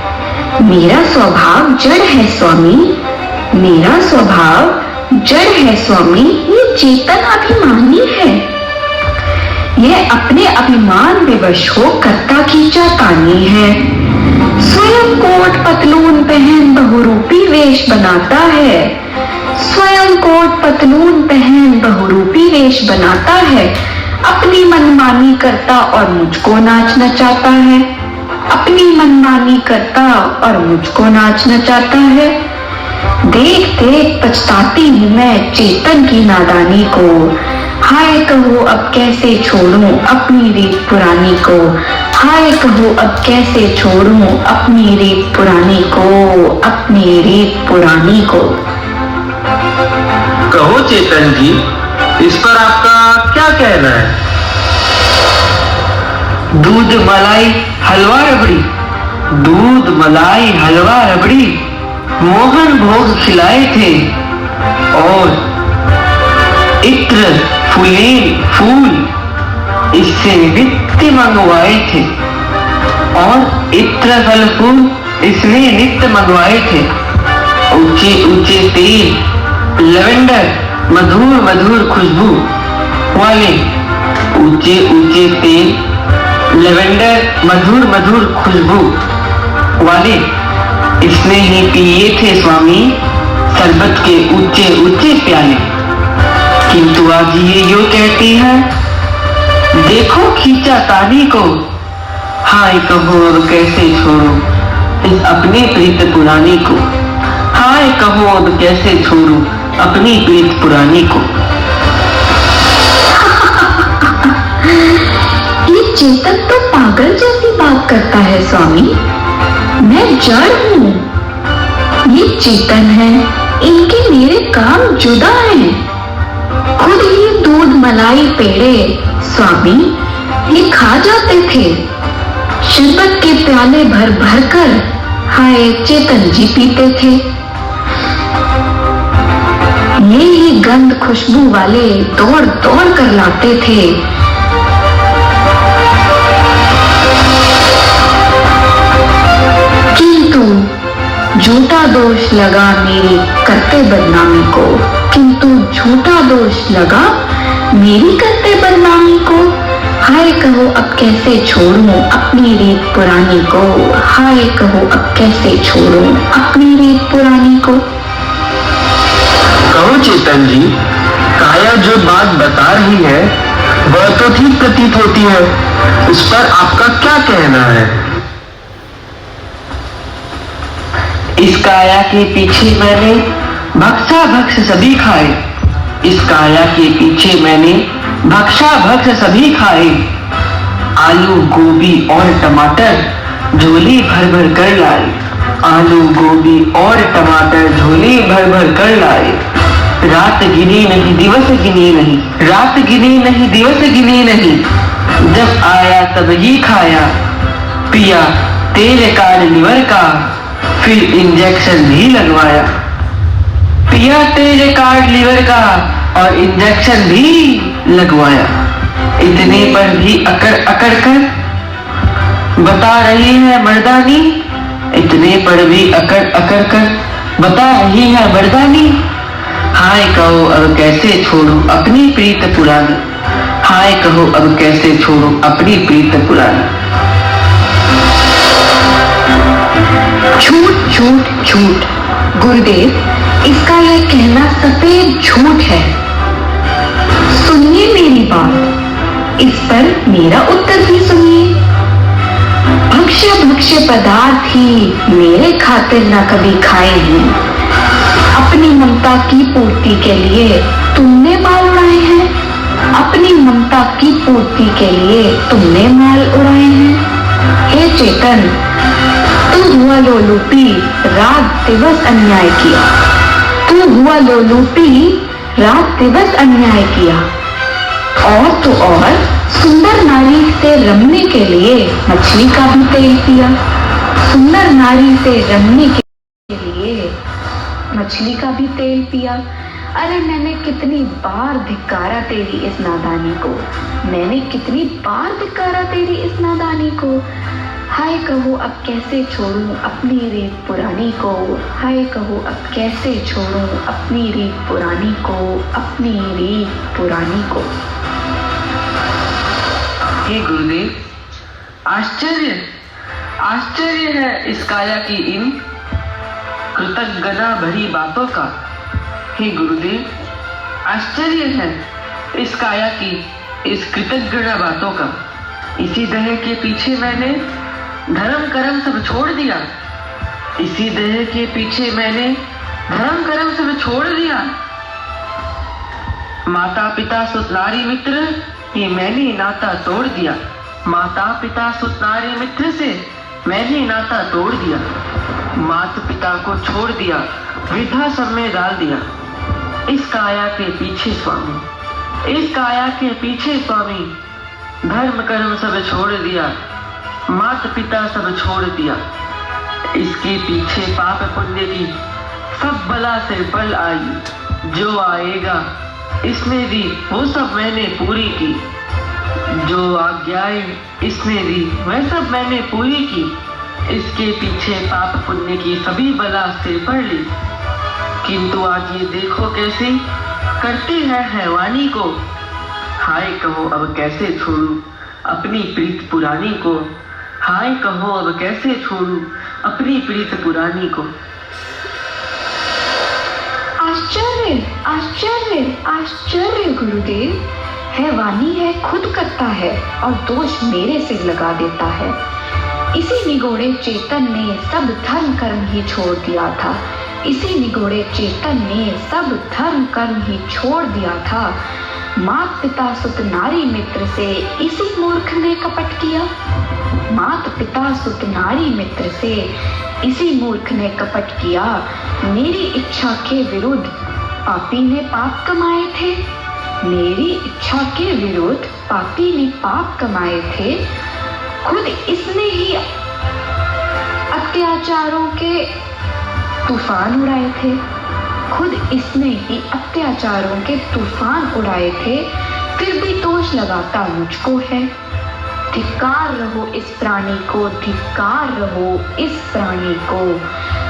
मेरा स्वभाव जड़ है स्वामी, मेरा स्वभाव जड़ है स्वामी। ये चेतन अभिमानी है, यह अपने अभिमान विवश हो कर्ता की चातानी है। स्वयं कोट पतलून पहन बहुरूपी वेश बनाता है, स्वयं कोट पतलून पहन बहुरूपी वेश बनाता है। अपनी मनमानी करता और मुझको नाचना चाहता है, अपनी मनमानी करता और मुझको नाचना चाहता है। देख देख पछताती हूँ मैं चेतन की नादानी को। हाय कहो अब कैसे छोड़ूं अपनी रीत पुरानी को, हाय कहो अब कैसे छोड़ूं अपनी रीत पुरानी को, अपनी रीत पुरानी को। कहो चेतन जी, इस पर आपका क्या कहना है? दूध मलाई हलवा रबड़ी, दूध मलाई हलवा रबड़ी मोहन भोग खिलाए थे और इत्र फूल इससे नित्य मंगवाए थे, और इत्र फल फूल इसने नित्य मंगवाए थे। ऊंचे ऊंचे तेल, लवेंडर मधुर मधुर खुशबू वाले, ऊंचे ऊंचे तेल, लवेंडर मधुर मधुर खुशबू वाले इसने ही पिए थे स्वामी शरबत के ऊंचे ऊंचे प्याले। किंतु आज ये यूं कहती है, देखो खींचा तानी को, हाय कहो अब कैसे छोड़ो इस अपनी प्रीत पुरानी को, हाय कहो अब कैसे छोड़ो अपनी प्रीत पुरानी को। ये चेतन तो पागल जैसी बात करता है स्वामी। मैं जड़ हूँ, ये चेतन है, इनके मेरे काम जुदा हैं। खुद ही दूध मलाई पेड़े स्वामी ये खा जाते थे, शरबत के प्याले भर भर कर हाय चेतन जी पीते थे। ये ही गंध खुशबू वाले दौड़ दौड़ कर लाते थे। किंतु झूठा दोष लगा मेरी करते बदनामी को, किंतु झूठा दोष लगा मेरी करते बदनामी को। हाय कहो अब कैसे छोड़ूं अपनी रीत पुरानी को, हाय कहो अब कैसे छोड़ूं अपनी रीत पुरानी को। कहो चेतन जी, काया जो बात बता रही है वह तो ठीक प्रतीत होती है, उस पर आपका क्या कहना है? इस काया के पीछे मैंने भक्षा भक्ष सभी खाए, इस काया के पीछे मैंने भक्षा भक्ष सभी खाए। आलू गोभी और टमाटर झोली भर भर कर लाए, आलू गोभी और टमाटर झोली भर भर कर लाए। रात गिनी नहीं दिवस गिनी नहीं, रात गिनी नहीं दिवस गिनी नहीं, जब आया तब ही खाया, पिया तेल कार्ड लिवर का, फिर इंजेक्शन भी लगवाया। पिया तेल कार्ड लिवर का और इंजेक्शन भी लगवाया। इतने पर भी अकड़ अकड़ कर बता रही है मर्दानी, इतने पर भी अकड़ अकड़ कर बता रही है मर्दानी। हाय कहो अब कैसे छोड़ूं अपनी प्रीत पुरानी, हाय कहो अब कैसे छोड़ूं अपनी प्रीत पुरानी। झूठ झूठ झूठ गुरुदेव, इसका यह कहना सफेद झूठ है। सुनिए मेरी बात, इस पर मेरा उत्तर भी सुनिए। भक्ष्य भक्ष्य पदार्थ ही मेरे खातिर न कभी खाए हैं, अपनी ममता की पूर्ति के लिए तुमने माल उड़ाए हैं, अपनी ममता की पूर्ति के लिए तुमने माल उड़ाए हैं। हे चेतन, तू हुआ लोलूपी, रात दिवस अन्याय किया, तू हुआ लोलूपी, रात दिवस अन्याय किया। और तो और सुंदर नारी से रमने के लिए मछली का भी तेल पिया, सुंदर नारी से रमने के लिए मछली का भी तेल पिया। अरे मैंने कितनी बार धिक्कारा तेरी इस नादानी को, मैंने कितनी बार धिक्कारा तेरी इस नादानी को। हाय कहो अब कैसे छोड़ूं अपनी रीत पुरानी को, हाय कहो अब कैसे छोड़ूं अपनी रीत पुरानी को, अपनी रीत पुरानी को। हे गुरुदेव, आश्चर्य आश्चर्य है इस काया की इन कृतज्ञता भरी बातों का। हे गुरुदेव, आश्चर्य है इस काया की इस कृतज्ञता बातों का। इसी देह के पीछे मैंने धर्म कर्म सब छोड़ दिया, इसी देह के पीछे मैंने धर्म कर्म सब छोड़ दिया। माता पिता सुत नारी मित्र ये मैंने नाता तोड़ दिया, माता पिता सुत नारी मित्र से मैंने नाता तोड़ दिया। माता पिता को छोड़ दिया, वृद्धाश्रम में डाल दिया, इस काया के पीछे स्वामी, इस काया के पीछे स्वामी। धर्म कर्म सब छोड़ दिया, माता पिता सब छोड़ दिया। इसके पीछे पाप पुण्य की सब बला से पल आई। जो आएगा इसने दी वो सब मैंने पूरी की, जो आज्ञाएं इसने दी वह सब मैंने पूरी की। इसके पीछे पाप पुण्य की सभी बला से पढ़ ली, किंतु आज ये देखो कैसे करती है हैवानी को। हाय कहो अब कैसे छोड़ू अपनी प्रीत पुरानी को, हाय कहो अब कैसे छोड़ू अपनी प्रीत पुरानी को। आश्चर्य आश्चर्य आश्चर्य गुरुदेव, हैवानी है खुद करता है और दोष मेरे से लगा देता है। इसी निगोड़े चेतन ने सब धर्म कर्म ही छोड़ दिया था, इसी निगोड़े चेतन ने सब धर्म कर्म ही छोड़ दिया था। मात पिता सुत नारी मित्र से इसी मूर्ख ने कपट किया, मात पिता सुत नारी मित्र से इसी मूर्ख ने कपट किया। मेरी इच्छा के विरुद्ध पापी ने पाप कमाए थे, मेरी इच्छा के विरुद्ध पापी ने पाप कमाए थे। खुद इसने ही अत्याचारों के तूफान उड़ाए थे, खुद इसने ही अत्याचारों के तूफान उड़ाए थे, फिर भी दोष लगाता मुझको है। धिक्कार रहो इस प्राणी को, धिक्कार रहो इस प्राणी को।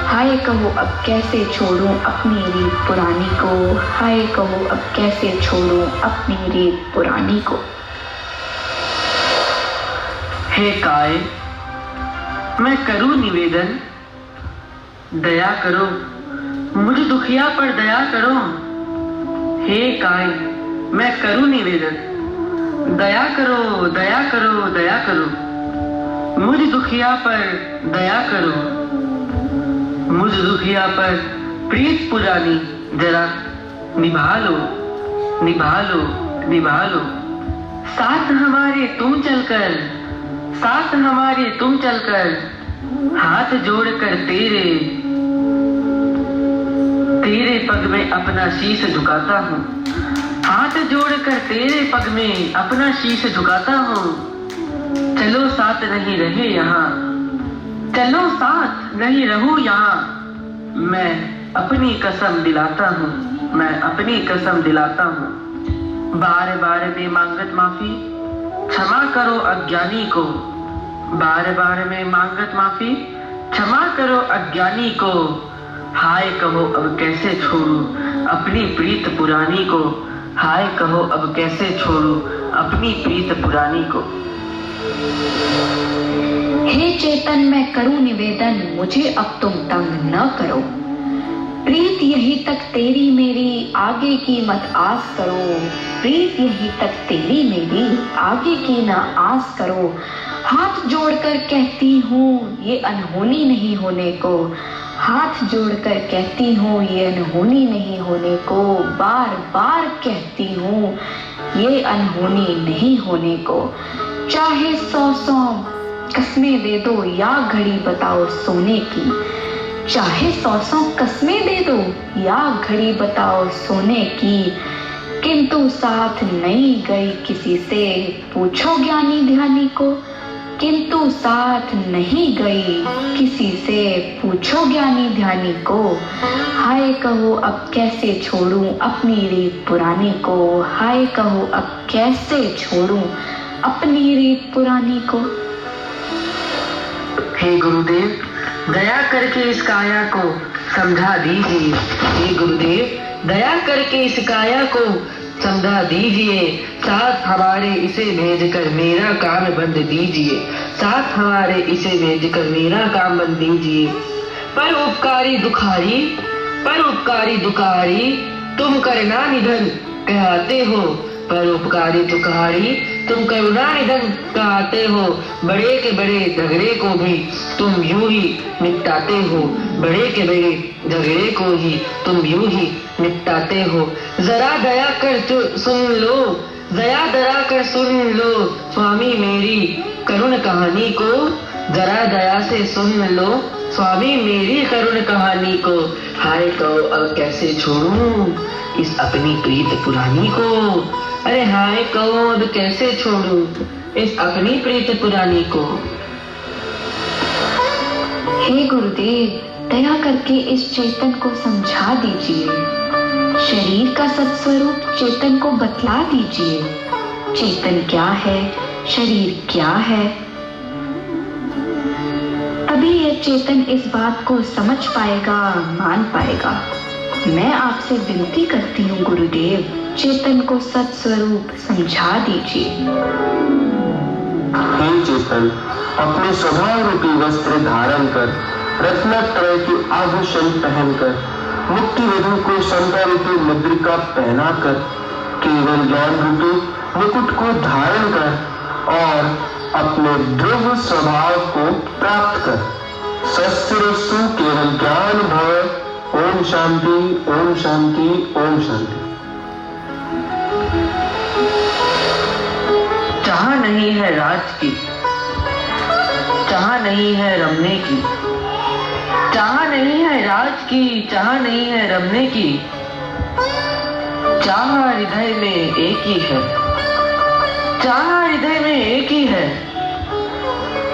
हाय कहो अब कैसे छोड़ूं अपनी रीत पुरानी को, हाय कहो अब कैसे छोड़ूं अपनी रीत पुरानी को। हे काय, मैं करूं निवेदन, दया करो मुझ दुखिया पर दया करो। हे काय, मैं करूं निवेदन, दया करो दया करो दया करो। मुझ दुखिया पर दया करो, मुझ दुखिया पर प्रीत पुरानी जरा निभा लो निभा लो निभा लो। साथ हमारे तुम चलकर, साथ हमारे तुम चलकर, हाथ जोड़कर तेरे तेरे पग में अपना शीश झुकाता हूँ, हाथ जोड़कर तेरे पग में अपना शीश झुकाता हूँ। चलो साथ नहीं रहे यहाँ, चलो साथ नहीं रहूं यहाँ। मैं अपनी कसम दिलाता हूँ, मैं अपनी कसम दिलाता हूँ। बार बार में मांगत माफी, क्षमा करो अज्ञानी को। बार बार में मांगत माफी, क्षमा करो अज्ञानी को। हाय कहो अब कैसे छोड़ू अपनी प्रीत पुरानी को, हाय कहो अब कैसे छोड़ू अपनी प्रीत पुरानी को। हे चेतन मैं करूं निवेदन, मुझे अब तुम तंग न करो। प्रीत यही तक तेरी मेरी, आगे की मत आस करो। प्रीत यही तक तेरी मेरी, आगे की न आस करो। हाथ जोड़कर कहती हूँ ये अनहोनी नहीं होने को, हाथ जोड़कर कहती हूँ ये अनहोनी नहीं होने को। बार बार कहती हूँ ये अनहोनी नहीं होने को। चाहे 100 कस्में दे दो या घड़ी बताओ सोने की, चाहे 100 कस्में दे दो या घड़ी बताओ सोने की। किंतु साथ नहीं गई किसी से पूछो ज्ञानी ध्यानी को, किंतु साथ नहीं गई किसी से पूछो ज्ञानी ध्यानी को। हाय कहो अब कैसे छोड़ूं अपनी रीत पुरानी को, हाय कहो अब कैसे छोड़ूं अपनी रीत पुरानी को। हे गुरुदेव, दया करके इस काया को समझा दीजिए। हे गुरुदेव, दया करके इस काया को समझा दीजिए। साथ हमारे इसे भेजकर मेरा काम बंद दीजिए, साथ हमारे इसे भेजकर मेरा काम बंद दीजिए। पर उपकारी दुखारी, पर उपकारी दुखारी तुम करना निधन कहते हो, पर उपकारी दुखारी तुम करुणा निधन कहते हो। बड़े के बड़े झगड़े को भी तुम यूं ही निपटाते हो, बड़े के बड़े झगड़े को ही तुम यूं ही निपटाते हो। जरा दया कर सुन लो, दया दया कर सुन लो स्वामी मेरी करुण कहानी को। जरा दया से सुन लो स्वामी मेरी करुण कहानी को। हाय कहो अब कैसे छोड़ूं इस अपनी प्रीत पुरानी को। अरे हाय कहो अब कैसे छोड़ूं इस अपनी प्रीत पुरानी को। हे गुरुदेव, दया करके इस चेतन को समझा दीजिए। शरीर का सत्स्वरूप चेतन को बतला दीजिए। चेतन क्या है, शरीर क्या है। तभी यह चेतन इस बात को समझ पाएगा, मान पाएगा। मैं आपसे विनती करती हूँ गुरुदेव, चेतन को सत्स्वरूप समझा दीजिए। हे चेतन, अपने स्वभाव रूपी वस्त्र धारण कर, रत्नत्रय के आभूषण पहनकर, मुक्ति वधु को समता रूपी मुद्रिका पहनाकर, केवल ज्ञान रूपी मुकुट को धारण कर और अपने ध्रुव स्वभाव को प्राप्त कर। सस्रसु केवल ज्ञान भव। ओम शांति, ओम शांति, ओम शांति। चाह नहीं है राज की, चाह नहीं है रमने की, चाह नहीं है राज की, चाह नहीं है रमने की। चाह हृदय में एक ही है, चाह हृदय में एक ही है।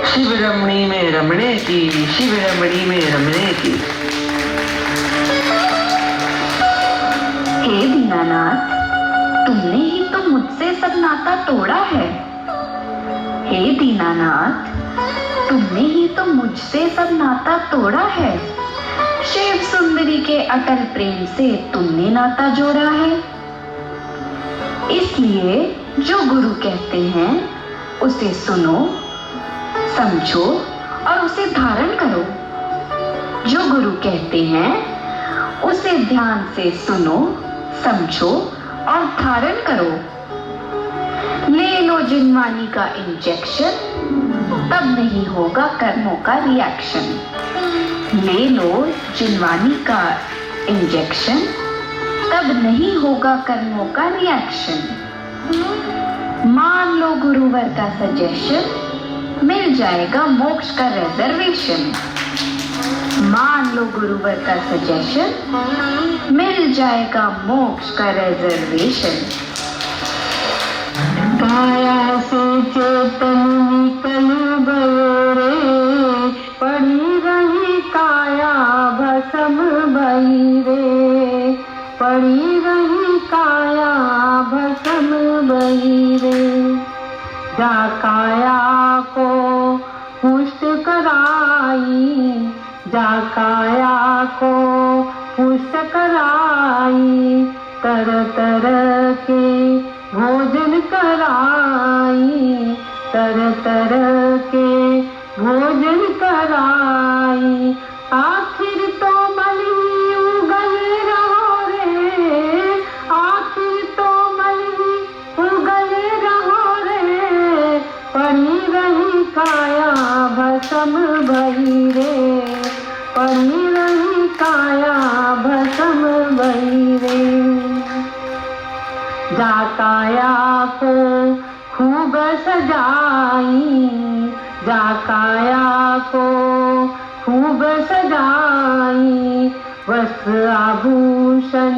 शिव रमणी में रमणे की, शिव रमणी में रमणे की। हे दीनानाथ, तुमने ही तो मुझसे सब नाता तोड़ा है। हे दीनानाथ, तुमने ही तो मुझसे सब नाता तोड़ा है। शिव सुंदरी के अटल प्रेम से तुमने नाता जोड़ा है। इसलिए जो गुरु कहते हैं उसे सुनो, समझो और उसे धारण करो। जो गुरु कहते हैं उसे ध्यान से सुनो, समझो और धारण करो। ले लो जिनवानी का इंजेक्शन, तब नहीं होगा कर्मों का रिएक्शन। ले लो जिनवानी का इंजेक्शन, तब नहीं होगा कर्मों का रिएक्शन। मान लो गुरुवर का सजेशन, मिल जाएगा मोक्ष का रिजर्वेशन। मान लो गुरुवर का सजेशन, मिल जाएगा मोक्ष का रिजर्वेशन। काया से चेतन निकल गयो रे, पड़ी रही काया भस्म भई रे, पड़ी रही काया भस्म भई रे। जा काया को पुष्ट कराई, जा काया को पुष्ट कराई, तरह तरह के भोजन कराई, तरह तरह के भोजन कराई। आखिर तो मल ही उगल रहो रे, आखिर तो मल ही उगल रहो रे, पड़ी रही काया भस्म भई रे, पड़ी रही काया भस्म भई रे। जा काया को खूब सजाई, जा काया को खूब सजाई, वस्त्र आभूषण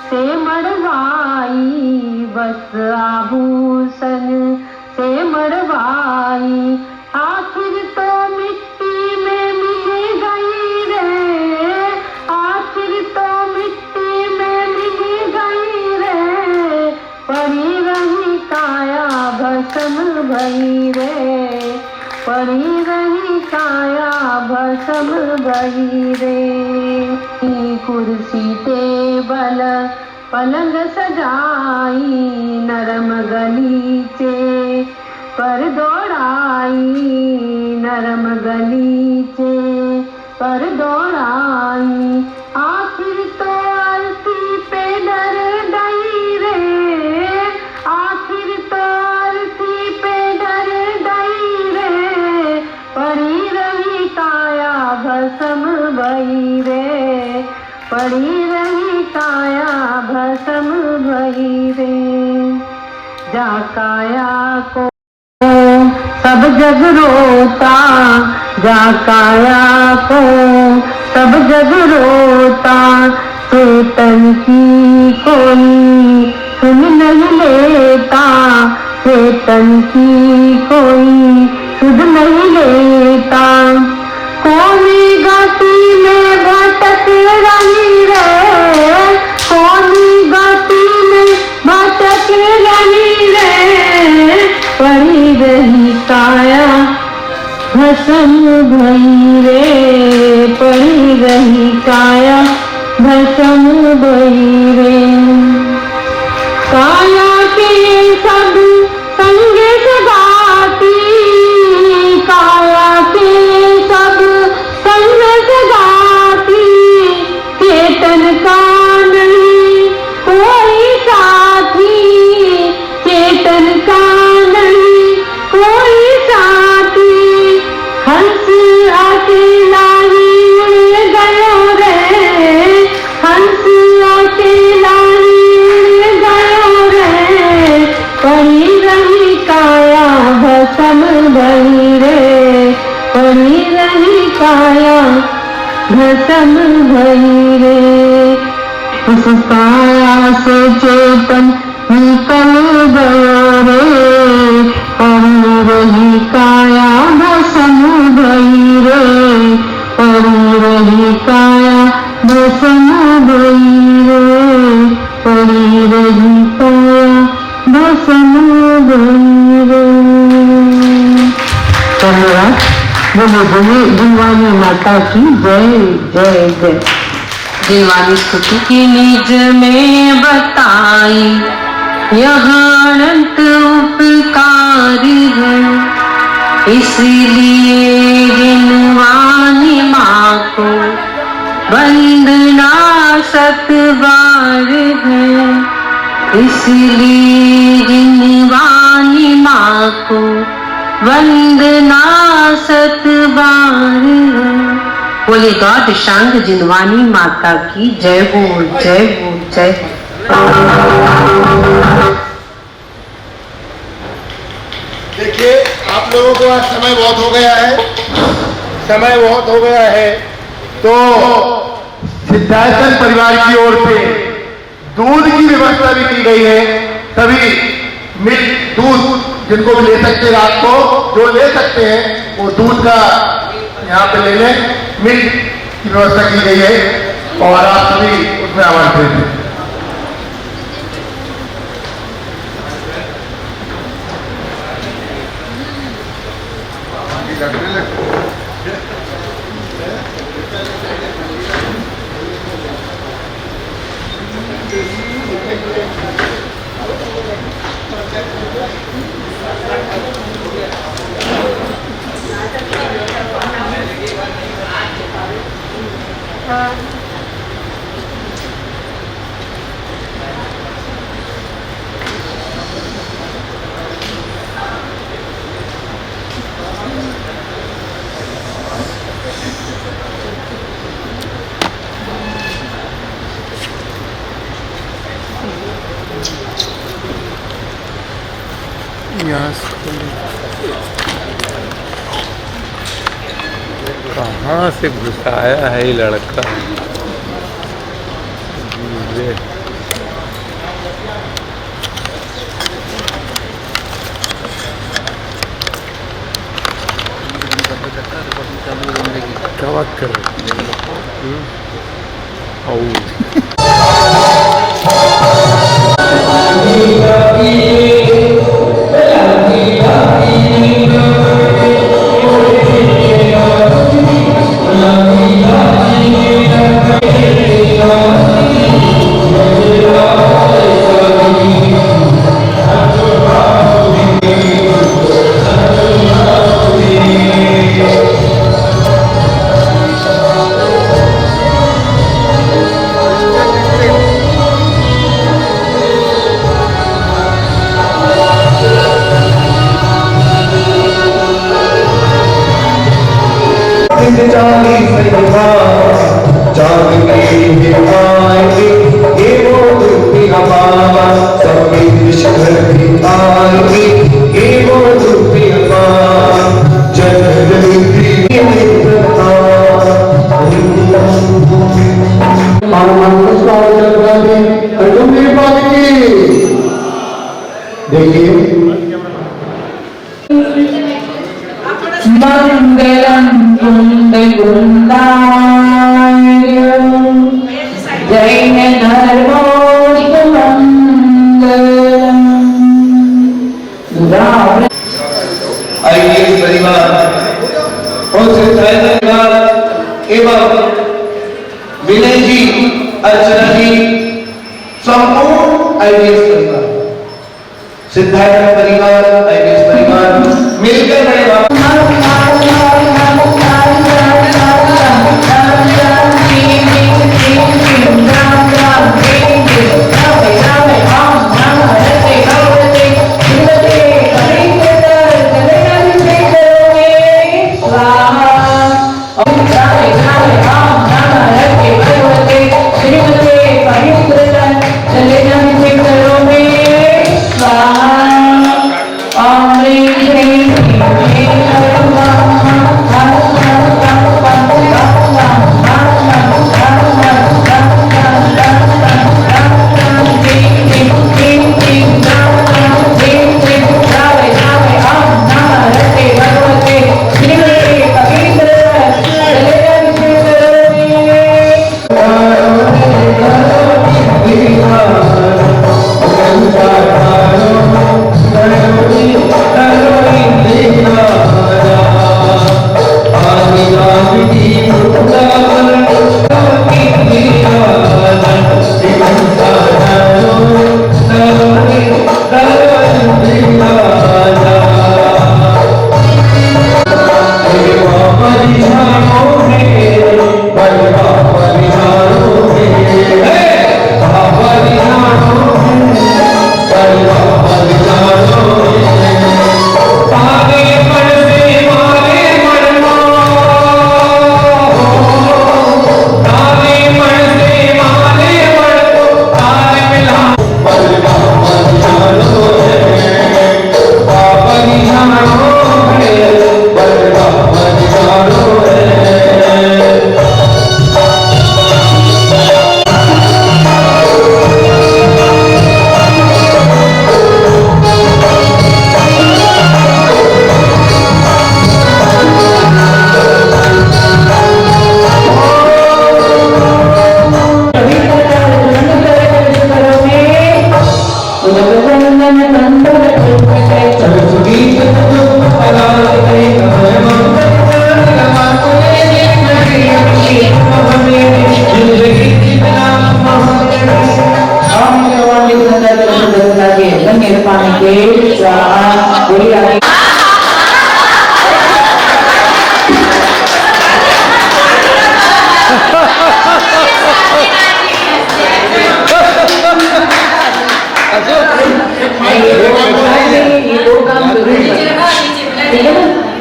से मड़वाई, वस्त्र आभूषण से मड़वाई। आखिर तो मिट्टी में मिल गई रे, आखिर तो मिट्टी में मिल गई रे, पड़ी रही काया भस्म भई रे, पड़ी रही काया भस्म भई रे। कुर्सी टेबल पलंग सजाई, नरम गलीचे पर दौड़ाई, नरम गलीचे पर दौड़ाई। आखिर तो आरती पे डर गई रे, आखिर तो आरती पे डर गई रे, पड़ी रही काया भस्म भई रे, पड़ी रही काया भस्म भई रे। जा काया को सब जग रोता, जा काया को सब जग रोता, चेतन की कोई सुन नहीं लेता, चेतन की कोई सुध नहीं लेता। कोई गति में भटक रही रे, कोई गति में भटक रही रे, पड़ी रही काया भस्म भई रे, पड़ी रही काया भस्म भई रे। काया के सब संग सगाती, काया के सब संग सगाती, चेतन का नहीं कोई साथी, चेतन का नहीं कोई साथी। हंस अकेला ही उड़ गयो रे, हंस अकेला ही उड़ गयो रे, पड़ी रही काया भस्म भई रे, पड़ी रही काया भस्म भई रे। उस काया से चेतन निकल गया रे, पड़ी रही काया भस्म भई रे, पड़ी रही काया भस्म भई रे, पड़ी रही काया भस्म भई रे। धन्यवाद। बोलो बोले दिलवानी माता की जय जय जय। दिलवानी स्तुति की निज में बताई, यहाँ अनंत उपकार है, इसलिए दिलवानी माँ को वंदना सतबार है, इसलिए दिलवानी माँ को वंदना सतबार है। बोले गौर शांत जिनवानी माता की जय हो जय हो जय हो। देखिए आप लोगों को आज समय बहुत हो गया है, समय बहुत हो गया है, तो सिद्धार्थन परिवार की ओर से दूध की व्यवस्था भी की गई है। सभी मिल्क दूध जिनको भी ले सकते हैं, रात को जो ले सकते हैं वो दूध का यहाँ पे ले लें। मिल्क की व्यवस्था की गई है और आप सभी उसमें आमंत्रित हैं। कहाँ से घुसाया है ये लड़का। क्या बात कर रहे मंगलम कुंद गुंदाय जैन धर्मोस्त मंगलम। आईएएस परिवार और सिद्धार्थ परिवार एवं विनय जी, अर्चना जी, संपूर्ण आईएएस परिवार, सिद्धार्थ परिवार, आईएएस परिवार मिलकर बड़े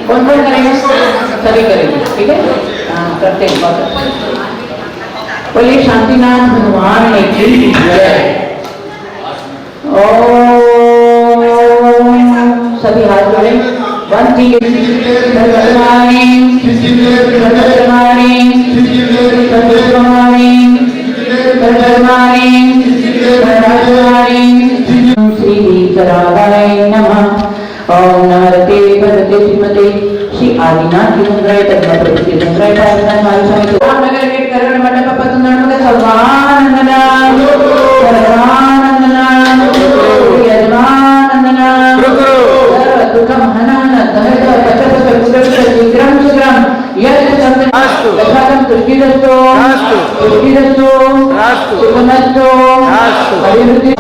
कौन कौन करेंगे? सभी करेंगे, ठीक है? करते हैं। बोलिए शांतिनाथ भगवान की जय। ओम सभी हाथ जोड़े। वन थी धर्माणी धर्माणी धर्माणी धर्माणी धर्माणी श्री करावाय नमः। ओम नमस्ते भगवते श्रीमते श्री आदिनाथ की मुद्राय तथा प्रभुति मुद्राय प्रार्थना हमारे सहित नगर के करण मंडप पर सुंदर सर्वानंदना सर्वानंदना यजमानंदना दुखम हनन दहद पचत सुग्रम शीघ्रम शीघ्रम यश शब्द तथागम तुष्टिरस्तो तुष्टिरस्तो सुखमस्तो अभिवृद्धि